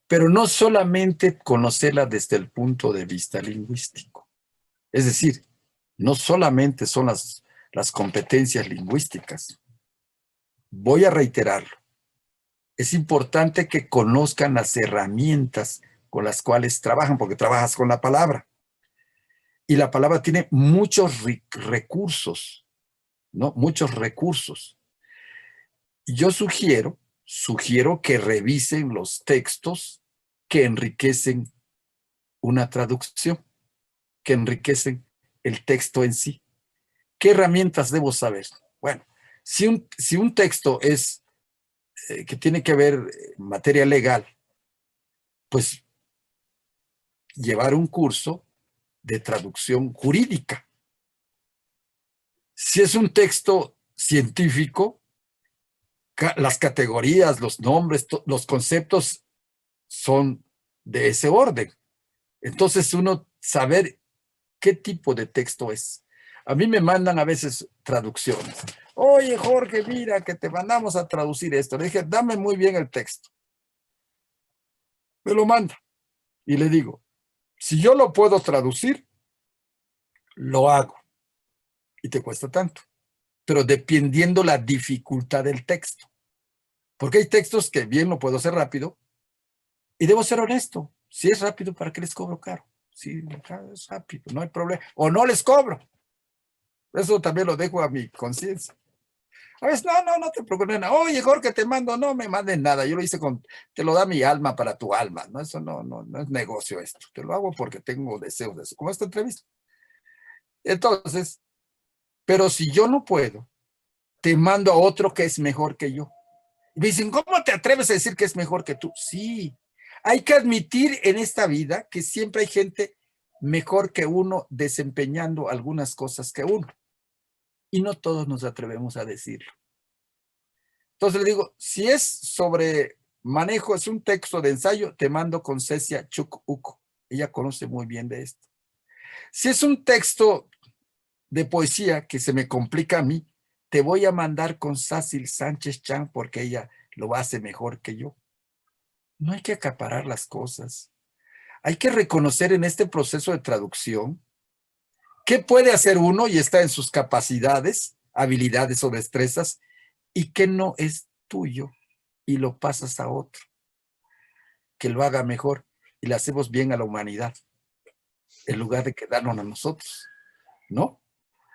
Pero no solamente conocerla desde el punto de vista lingüístico. Es decir, no solamente son las competencias lingüísticas. Voy a reiterarlo. Es importante que conozcan las herramientas con las cuales trabajan, porque trabajas con la palabra. Y la palabra tiene muchos recursos, ¿no? Muchos recursos. Y yo sugiero que revisen los textos que enriquecen una traducción, que enriquecen el texto en sí. ¿Qué herramientas debo saber? Bueno, si un texto es que tiene que ver materia legal, pues llevar un curso de traducción jurídica. Si es un texto científico, las categorías, los nombres, los conceptos son de ese orden. Entonces uno saber qué tipo de texto es. A mí me mandan a veces traducciones. Oye, Jorge, mira que te mandamos a traducir esto. Le dije, dame muy bien el texto. Me lo manda. Y le digo, si yo lo puedo traducir, lo hago. Y te cuesta tanto. Pero dependiendo la dificultad del texto. Porque hay textos que bien lo puedo hacer rápido. Y debo ser honesto. Si es rápido, ¿para qué les cobro caro? Si es rápido, no hay problema. O no les cobro. Eso también lo dejo a mi conciencia. A veces, no te preocupes. Oye, Jorge, te mando, no me manden nada. Yo lo hice te lo da mi alma para tu alma. No, eso no es negocio esto. Te lo hago porque tengo deseos de eso, como esta entrevista. Entonces, pero si yo no puedo, te mando a otro que es mejor que yo. Y me dicen, ¿cómo te atreves a decir que es mejor que tú? Sí, hay que admitir en esta vida que siempre hay gente mejor que uno desempeñando algunas cosas que uno. Y no todos nos atrevemos a decirlo. Entonces le digo, si es sobre manejo, es un texto de ensayo, te mando con Cecia Chuk Uco. Ella conoce muy bien de esto. Si es un texto de poesía que se me complica a mí, te voy a mandar con Sácil Sánchez Chan porque ella lo hace mejor que yo. No hay que acaparar las cosas. Hay que reconocer en este proceso de traducción qué puede hacer uno y está en sus capacidades, habilidades o destrezas y qué no es tuyo y lo pasas a otro, que lo haga mejor y le hacemos bien a la humanidad en lugar de quedarnos a nosotros, ¿no?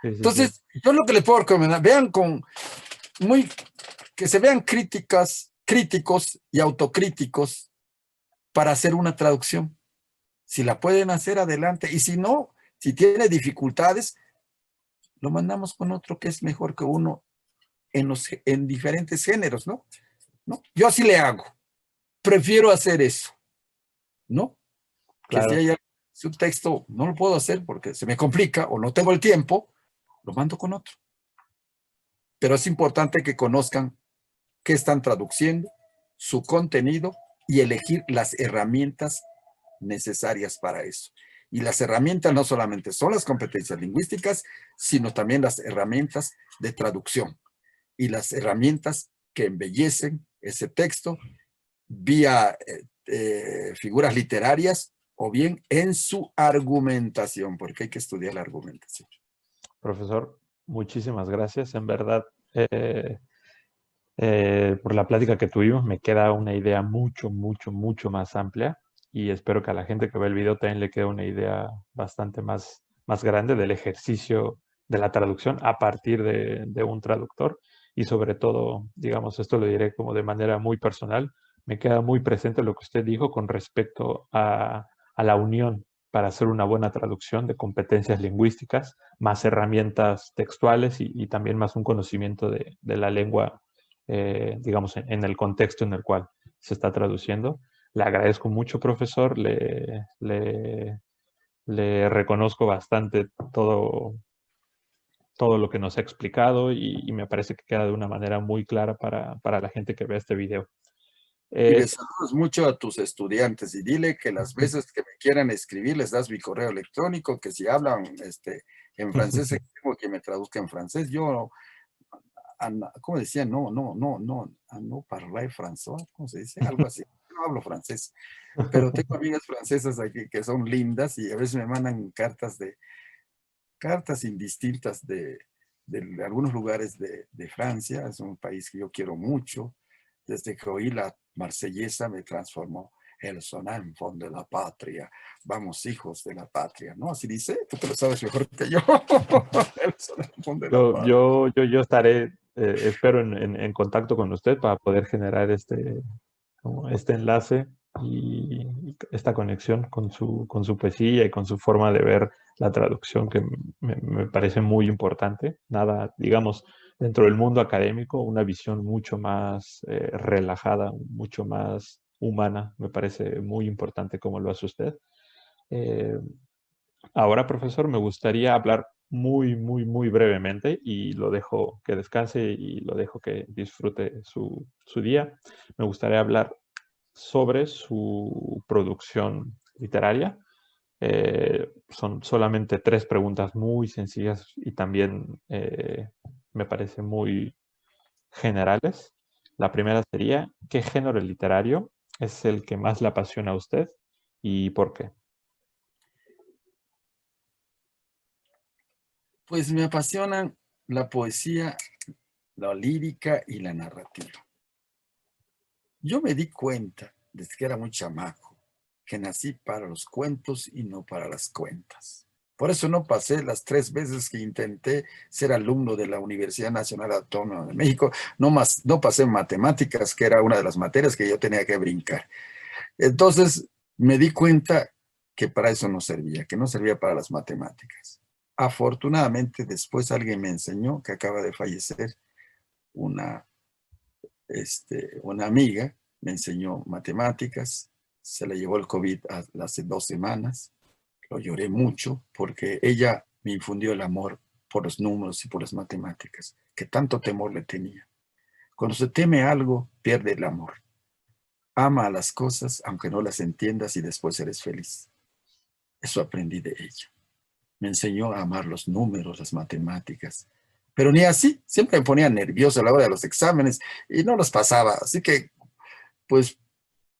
Sí, sí, sí. Entonces, yo lo que les puedo recomendar, vean que se vean críticos y autocríticos para hacer una traducción. Si la pueden hacer, adelante. Y si no, si tiene dificultades, lo mandamos con otro que es mejor que uno en diferentes géneros, ¿no? Yo así le hago. Prefiero hacer eso, ¿no? Que Claro. si un texto no lo puedo hacer porque se me complica o no tengo el tiempo, lo mando con otro. Pero es importante que conozcan qué están traduciendo, su contenido y elegir las herramientas necesarias para eso. Y las herramientas no solamente son las competencias lingüísticas, sino también las herramientas de traducción y las herramientas que embellecen ese texto vía figuras literarias o bien en su argumentación, porque hay que estudiar la argumentación. Profesor, muchísimas gracias. En verdad, por la plática que tuvimos, me queda una idea mucho más amplia y espero que a la gente que ve el video también le quede una idea bastante más grande del ejercicio de la traducción a partir de un traductor y sobre todo, digamos, esto lo diré como de manera muy personal, me queda muy presente lo que usted dijo con respecto a la unión para hacer una buena traducción de competencias lingüísticas, más herramientas textuales y también más un conocimiento de la lengua digamos, en el contexto en el cual se está traduciendo. Le agradezco mucho, profesor, le reconozco bastante todo lo que nos ha explicado y me parece que queda de una manera muy clara para la gente que ve este video. Y les saludos mucho a tus estudiantes y dile que las veces que me quieran escribir les das mi correo electrónico, que si hablan en francés, tengo que me traduzca en francés. Yo, ¿cómo decía? No parler français, ¿cómo se dice? Algo así. No hablo francés, pero tengo amigas francesas aquí que son lindas y a veces me mandan cartas indistintas de algunos lugares de Francia. Es un país que yo quiero mucho. Desde que oí la marsellesa me transformó. El sonanfon de la patria. Vamos, hijos de la patria, ¿no? Así dice, tú te lo sabes mejor que yo. El sonanfon de la patria. Yo estaré espero en contacto con usted para poder generar como este enlace y esta conexión con su poesía y con su forma de ver la traducción, que me parece muy importante. Nada, digamos, dentro del mundo académico, una visión mucho más relajada, mucho más humana, me parece muy importante como lo hace usted. Eh, Ahora, profesor, me gustaría hablar muy brevemente y lo dejo que descanse y lo dejo que disfrute su día. Me gustaría hablar sobre su producción literaria. Son solamente 3 preguntas muy sencillas y también me parece muy generales. La primera sería, ¿qué género literario es el que más le apasiona a usted y por qué? Pues me apasionan la poesía, la lírica y la narrativa. Yo me di cuenta, desde que era muy chamaco, que nací para los cuentos y no para las cuentas. Por eso no pasé las 3 veces que intenté ser alumno de la Universidad Nacional Autónoma de México, no pasé matemáticas, que era una de las materias que yo tenía que brincar. Entonces me di cuenta que para eso no servía, que no servía para las matemáticas. Afortunadamente, después alguien me enseñó, que acaba de fallecer, una una amiga, me enseñó matemáticas, se le llevó el COVID hace 2 semanas, lo lloré mucho porque ella me infundió el amor por los números y por las matemáticas, que tanto temor le tenía. Cuando se teme algo, pierde el amor. Ama a las cosas aunque no las entiendas y después eres feliz. Eso aprendí de ella. Me enseñó a amar los números, las matemáticas. Pero ni así, siempre me ponía nervioso a la hora de los exámenes y no los pasaba. Así que, pues,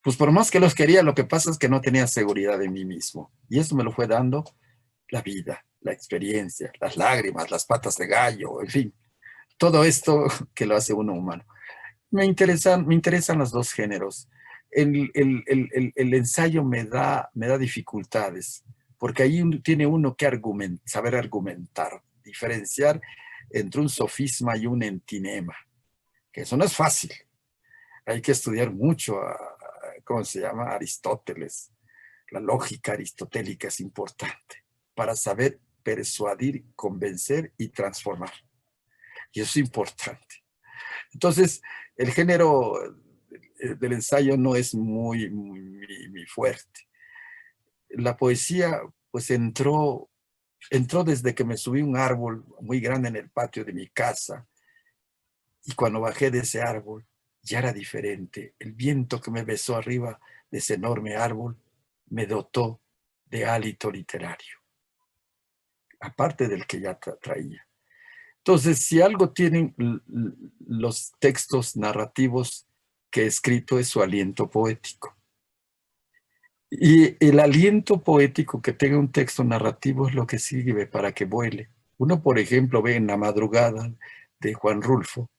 pues por más que los quería, lo que pasa es que no tenía seguridad de mí mismo. Y eso me lo fue dando la vida, la experiencia, las lágrimas, las patas de gallo, en fin, todo esto que lo hace uno humano. Me interesan los dos géneros. El ensayo me da dificultades, porque ahí tiene uno que saber argumentar, diferenciar entre un sofisma y un entinema, que eso no es fácil. Hay que estudiar mucho ¿cómo se llama? Aristóteles. La lógica aristotélica es importante para saber persuadir, convencer y transformar. Y eso es importante. Entonces, el género del ensayo no es muy fuerte. La poesía, pues entró desde que me subí a un árbol muy grande en el patio de mi casa, y cuando bajé de ese árbol ya era diferente. El viento que me besó arriba de ese enorme árbol me dotó de hálito literario, aparte del que ya traía. Entonces, si algo tienen los textos narrativos que he escrito, es su aliento poético. Y el aliento poético que tenga un texto narrativo es lo que sirve para que vuele. Uno, por ejemplo, ve en La madrugada de Juan Rulfo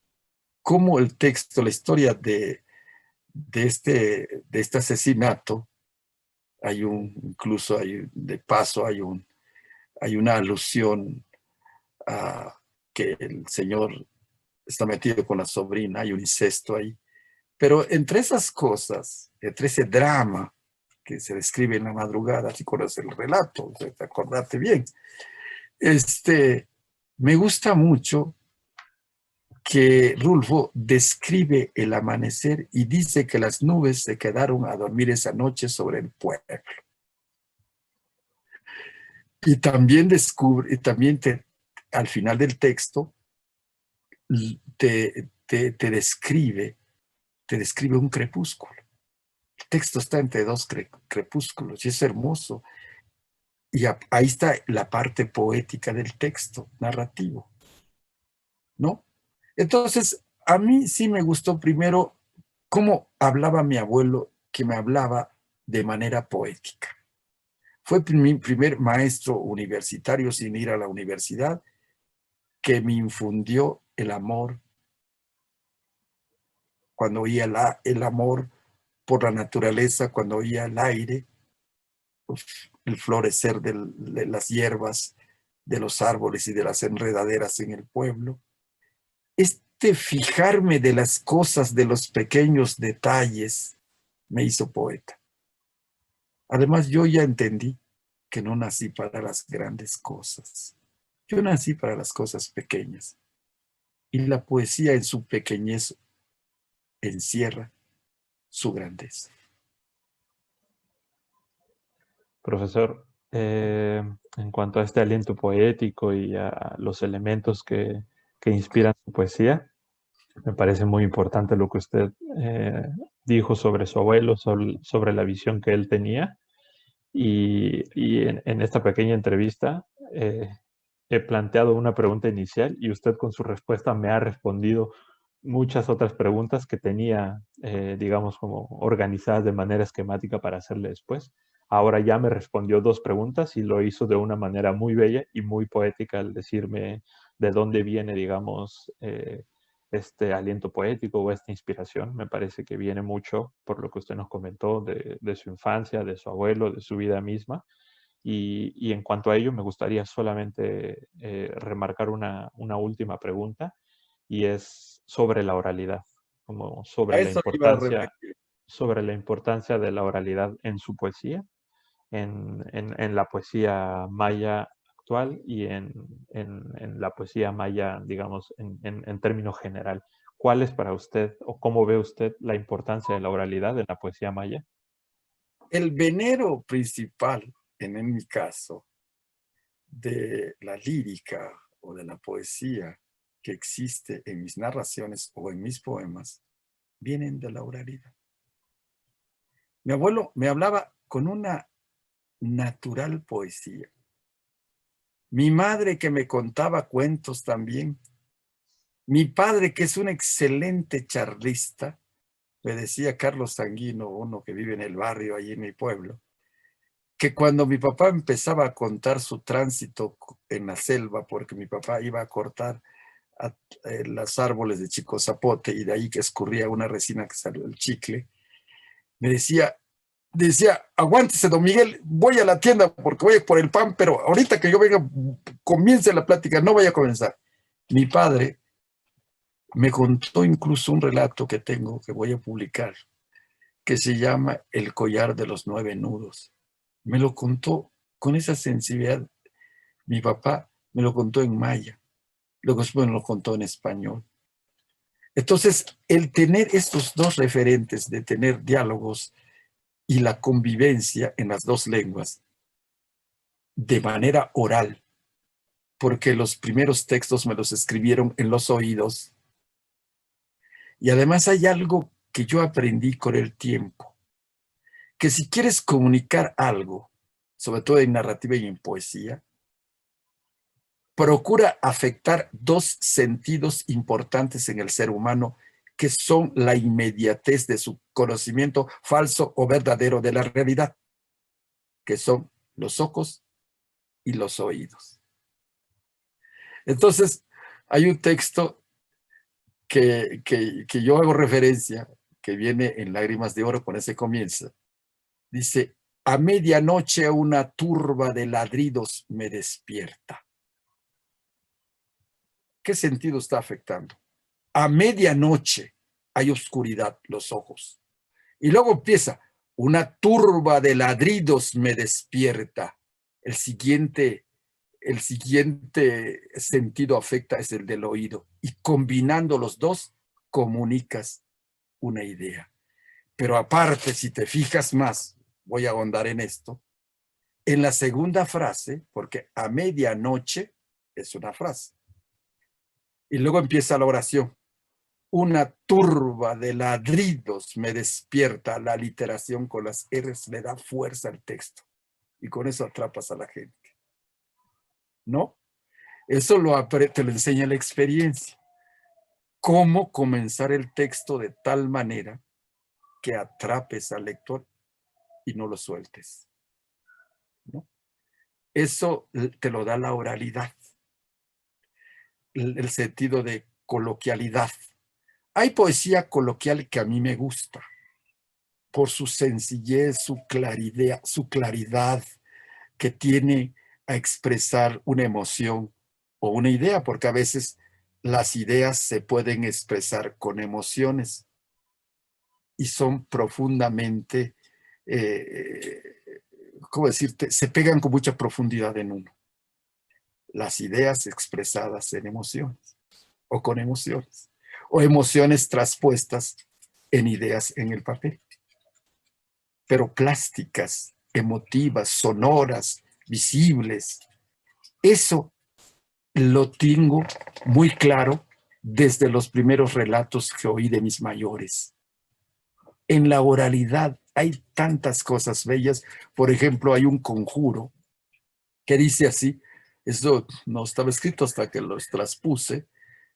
cómo el texto, la historia de este asesinato, incluso de paso, hay una alusión a que el señor está metido con la sobrina, hay un incesto ahí. Pero entre esas cosas, entre ese drama que se describe en La madrugada, si conoces el relato, te acordate bien, me gusta mucho que Rulfo describe el amanecer y dice que las nubes se quedaron a dormir esa noche sobre el pueblo. Y también al final del texto, te describe un crepúsculo. El texto está entre dos crepúsculos y es hermoso. Y ahí está la parte poética del texto narrativo, ¿no? Entonces, a mí sí me gustó primero cómo hablaba mi abuelo, que me hablaba de manera poética. Fue mi primer maestro universitario sin ir a la universidad que me infundió el amor, cuando oía el amor por la naturaleza, cuando oía el aire, el florecer de las hierbas, de los árboles y de las enredaderas en el pueblo. este fijarme de las cosas, de los pequeños detalles, me hizo poeta. Además, yo ya entendí que no nací para las grandes cosas. Yo nací para las cosas pequeñas. Y la poesía en su pequeñez encierra su grandeza. Profesor, en cuanto a este aliento poético y a los elementos que inspiran su poesía, me parece muy importante lo que usted dijo sobre su abuelo, sobre la visión que él tenía. Y en esta pequeña entrevista he planteado una pregunta inicial y usted con su respuesta me ha respondido muchas otras preguntas que tenía, digamos, como organizadas de manera esquemática para hacerle después. Ahora ya me respondió dos preguntas y lo hizo de una manera muy bella y muy poética al decirme de dónde viene, digamos, este aliento poético o esta inspiración. Me parece que viene mucho por lo que usted nos comentó de su infancia, de su abuelo, de su vida misma. Y en cuanto a ello, me gustaría solamente remarcar una última pregunta y es sobre la oralidad, como A eso iba a referir. sobre la importancia de la oralidad en su poesía, en la poesía maya actual y en la poesía maya, digamos, en términos general. ¿Cuál es para usted o cómo ve usted la importancia de la oralidad en la poesía maya? El venero principal, en mi caso, de la lírica o de la poesía que existe en mis narraciones o en mis poemas, vienen de la oralidad. Mi abuelo me hablaba con una natural poesía. Mi madre que me contaba cuentos también. Mi padre que es un excelente charlista, me decía Carlos Sanguino, uno que vive en el barrio allí en mi pueblo, que cuando mi papá empezaba a contar su tránsito en la selva, porque mi papá iba a cortar los árboles de Chico Zapote y de ahí que escurría una resina que salió el chicle, me decía, aguántese, don Miguel, voy a la tienda porque voy por el pan, pero ahorita que yo venga, comience la plática, no vaya a comenzar. Mi padre me contó incluso un relato que tengo, que voy a publicar, que se llama El collar de los 9 nudos. Me lo contó con esa sensibilidad. Mi papá me lo contó en maya, luego después me lo contó en español. Entonces, el tener estos dos referentes de tener diálogos y la convivencia en las dos lenguas de manera oral, porque los primeros textos me los escribieron en los oídos. Y además hay algo que yo aprendí con el tiempo, que si quieres comunicar algo, sobre todo en narrativa y en poesía, procura afectar dos sentidos importantes en el ser humano, que son la inmediatez de su conocimiento falso o verdadero de la realidad, que son los ojos y los oídos. Entonces, hay un texto que yo hago referencia, que viene en Lágrimas de Oro, con ese comienza. Dice, a medianoche una turba de ladridos me despierta. ¿Qué sentido está afectando? A medianoche hay oscuridad, los ojos. Y luego empieza, una turba de ladridos me despierta. El siguiente sentido afecta es el del oído. Y combinando los dos, comunicas una idea. Pero aparte, si te fijas más, voy a ahondar en esto, en la segunda frase, porque a medianoche es una frase. Y luego empieza la oración. Una turba de ladridos me despierta. La literación con las R's le da fuerza al texto. Y con eso atrapas a la gente. ¿No? Eso te lo enseña la experiencia. Cómo comenzar el texto de tal manera que atrapes al lector y no lo sueltes, ¿no? Eso te lo da la oralidad, el sentido de coloquialidad. Hay poesía coloquial que a mí me gusta por su sencillez, su claridad que tiene a expresar una emoción o una idea, porque a veces las ideas se pueden expresar con emociones y son profundamente, ¿cómo decirte? Se pegan con mucha profundidad en uno. Las ideas expresadas en emociones o con emociones, o emociones traspuestas en ideas en el papel, pero plásticas, emotivas, sonoras, visibles. Eso lo tengo muy claro desde los primeros relatos que oí de mis mayores. En la oralidad hay tantas cosas bellas. Por ejemplo, hay un conjuro que dice así, eso no estaba escrito hasta que los traspuse,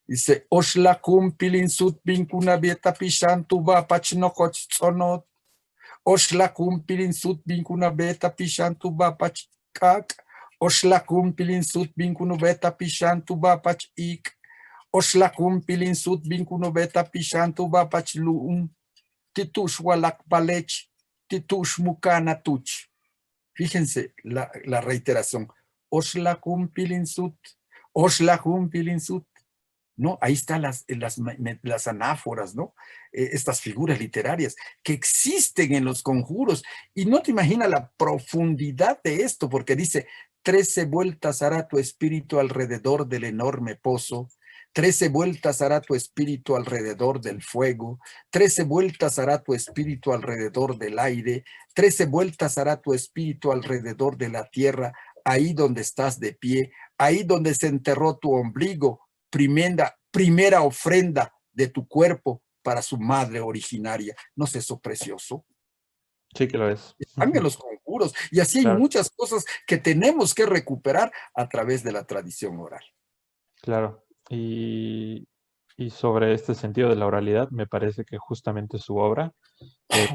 dice, Oshla kumpilin sut binkuna bieta pishan tuba pachnokoch tsonot, Oshla kumpilin sut binkuna beta pishan tuba pachkak, Oshla kumpilin sut binkunu beta pishan tuba pachik, Oshla kumpilin sut binkunu beta pishan tuba pachluum, Titush walak palech, Titush mukana tuch. Fíjense la reiteración. Oshla kumpilin sut, Oshla kumpilin sut. ¿No? Ahí están las anáforas, ¿no? Estas figuras literarias que existen en los conjuros. Y no te imaginas la profundidad de esto, porque dice, 13 vueltas hará tu espíritu alrededor del enorme pozo, 13 vueltas hará tu espíritu alrededor del fuego, 13 vueltas hará tu espíritu alrededor del aire, 13 vueltas hará tu espíritu alrededor de la tierra, ahí donde estás de pie, ahí donde se enterró tu ombligo, primera ofrenda de tu cuerpo para su madre originaria. ¿No es eso precioso? Sí que lo es. Están en los conjuros. Y así hay Claro, muchas cosas que tenemos que recuperar a través de la tradición oral. claro. Y sobre este sentido de la oralidad, me parece que justamente su obra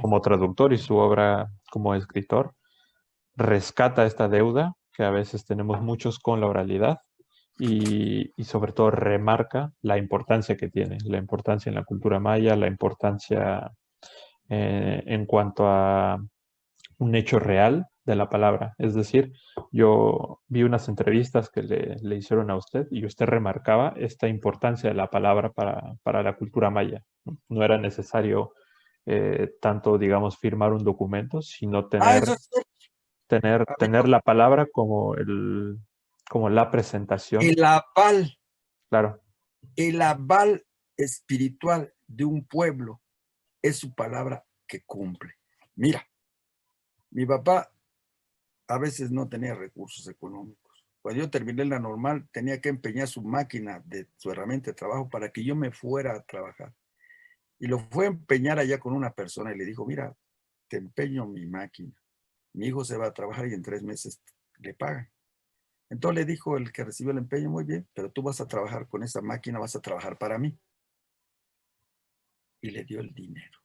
como traductor y su obra como escritor rescata esta deuda que a veces tenemos muchos con la oralidad y sobre todo remarca la importancia que tiene, la importancia en la cultura maya, la importancia en cuanto a un hecho real de la palabra. Es decir, yo vi unas entrevistas que le hicieron a usted y usted remarcaba esta importancia de la palabra para la cultura maya. No era necesario tanto, digamos, firmar un documento, sino Eso es cierto. tener la palabra como, como la presentación. El aval, Claro, el aval espiritual de un pueblo es su palabra que cumple. Mira, mi papá a veces no tenía recursos económicos. Cuando yo terminé la normal, tenía que empeñar su máquina, su herramienta de trabajo para que yo me fuera a trabajar. Y lo fue a empeñar allá con una persona y le dijo, mira, te empeño mi máquina. Mi hijo se va a trabajar y en 3 meses le pagan. Entonces le dijo el que recibió el empeño, muy bien, pero tú vas a trabajar con esa máquina, vas a trabajar para mí. Y le dio el dinero.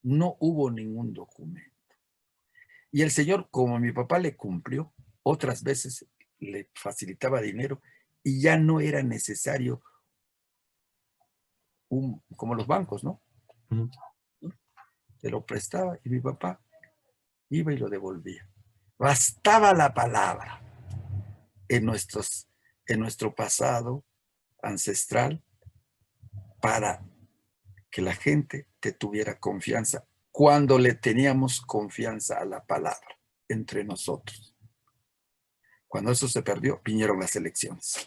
No hubo ningún documento. Y el señor, como mi papá le cumplió, otras veces le facilitaba dinero y ya no era necesario como los bancos, ¿no? ujú, Te lo prestaba y mi papá iba y lo devolvía. Bastaba la palabra en, en nuestro pasado ancestral para que la gente te tuviera confianza cuando le teníamos confianza a la palabra entre nosotros. Cuando eso se perdió, vinieron las elecciones.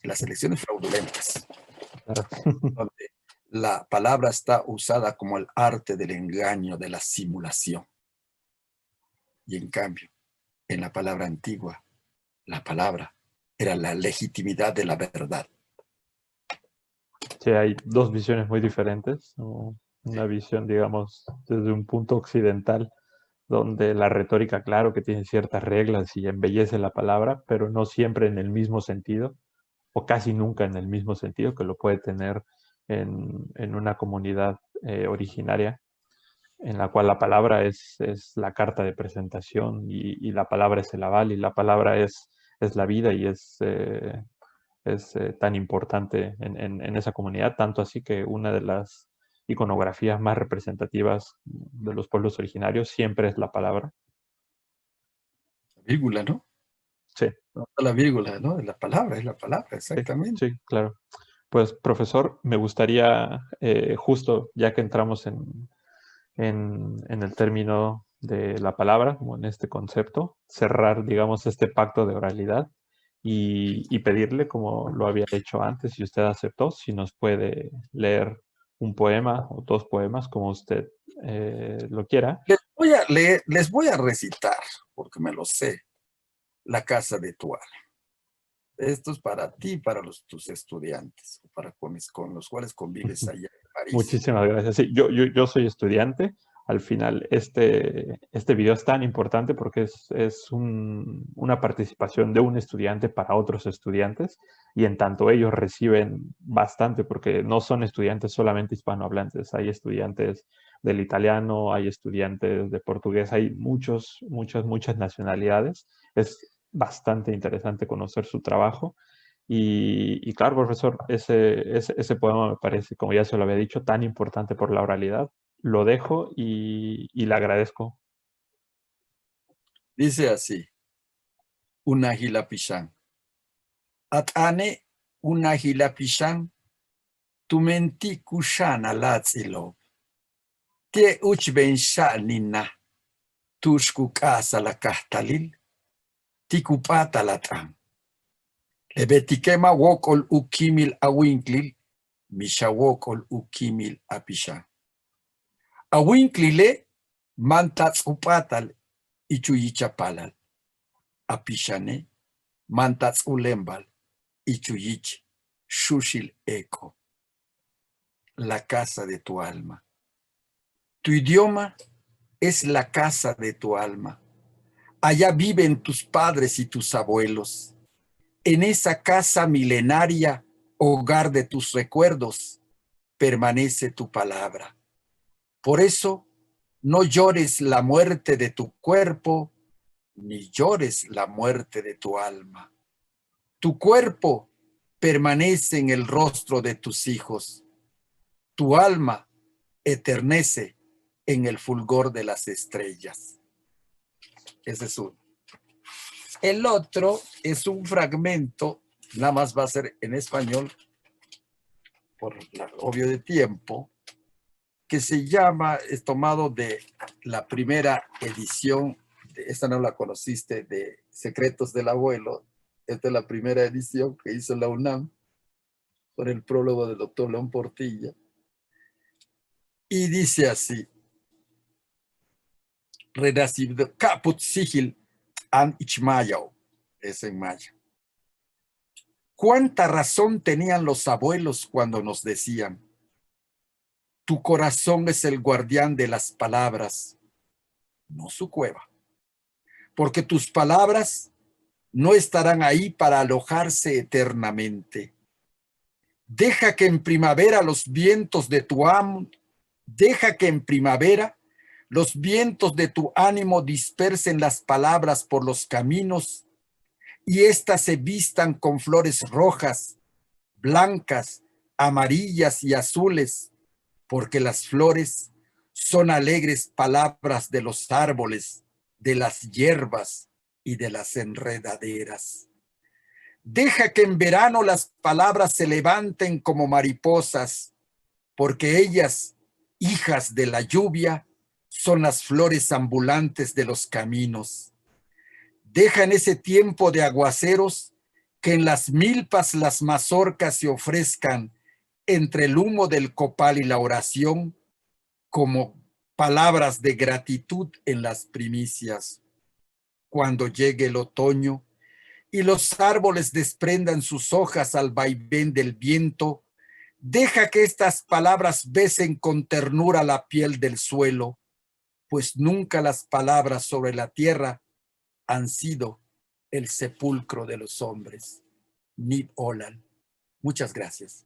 Las elecciones fraudulentas, claro. donde la palabra está usada como el arte del engaño, de la simulación. Y en cambio, en la palabra antigua, la palabra era la legitimidad de la verdad. Sí, hay dos visiones muy diferentes, ¿no? Una visión, digamos, desde un punto occidental, donde la retórica, claro, que tiene ciertas reglas y embellece la palabra, pero no siempre en el mismo sentido, o casi nunca en el mismo sentido que lo puede tener en una comunidad originaria, en la cual la palabra es la carta de presentación y la palabra es el aval y la palabra es la vida y es tan importante en esa comunidad, tanto así que una de las iconografías más representativas de los pueblos originarios siempre es la palabra. La vírgula, ¿no? Sí, No la vírgula, ¿no? Es la palabra, sí, exactamente. sí, claro. Pues, profesor, me gustaría, justo ya que entramos en el término de la palabra, como en este concepto, cerrar, digamos, este pacto de oralidad y pedirle, como lo había hecho antes, y usted aceptó, si nos puede leer un poema o dos poemas, como usted lo quiera. Les voy a leer, les voy a recitar, porque me lo sé, La casa de tu alma. Esto es para ti y para tus estudiantes, para con los cuales convives allá en París. Muchísimas gracias. Sí, yo soy estudiante. Al final, este video es tan importante porque es una participación de un estudiante para otros estudiantes y en tanto ellos reciben bastante porque no son estudiantes solamente hispanohablantes, hay estudiantes del italiano, hay estudiantes de portugués, hay muchas nacionalidades. Es bastante interesante conocer su trabajo y claro, profesor, ese poema me parece, como ya se lo había dicho, tan importante por la oralidad. Lo dejo y le agradezco. Dice así, una Hilapishán. Atane una Hilapishán, tu menti kushana latzilo. Te uchben nina, tushku casa la kahtalil, tikupata latran. Lebetikema wokol ukimil awinklil, misha wokol ukimil apishan. Awinklile mantats upatal ichuyichapalal. Apishane mantats ulembal ichuyich shushil eco. La casa de tu alma. Tu idioma es la casa de tu alma. Allá viven tus padres y tus abuelos. En esa casa milenaria, hogar de tus recuerdos, permanece tu palabra. Por eso, no llores la muerte de tu cuerpo, ni llores la muerte de tu alma. Tu cuerpo permanece en el rostro de tus hijos. Tu alma eternece en el fulgor de las estrellas. Ese es uno. El otro es un fragmento, nada más va a ser en español, por obvio de tiempo, que se llama, es tomado de la primera edición, esta no la conociste, de Secretos del Abuelo. Esta es la primera edición que hizo la UNAM, con el prólogo del doctor León Portilla. Y dice así, Renacido Caput Sigil an Ichmayao, es en maya. ¿Cuánta razón tenían los abuelos cuando nos decían, tu corazón es el guardián de las palabras, no su cueva? Porque tus palabras no estarán ahí para alojarse eternamente. Deja que en primavera los vientos de tu amo, deja que en primavera los vientos de tu ánimo dispersen las palabras por los caminos y éstas se vistan con flores rojas, blancas, amarillas y azules, porque las flores son alegres palabras de los árboles, de las hierbas y de las enredaderas. Deja que en verano las palabras se levanten como mariposas, porque ellas, hijas de la lluvia, son las flores ambulantes de los caminos. Deja en ese tiempo de aguaceros que en las milpas las mazorcas se ofrezcan entre el humo del copal y la oración como palabras de gratitud en las primicias. Cuando llegue el otoño y los árboles desprendan sus hojas al vaivén del viento, deja que estas palabras besen con ternura la piel del suelo, pues nunca las palabras sobre la tierra han sido el sepulcro de los hombres. Nib Olal. Muchas gracias.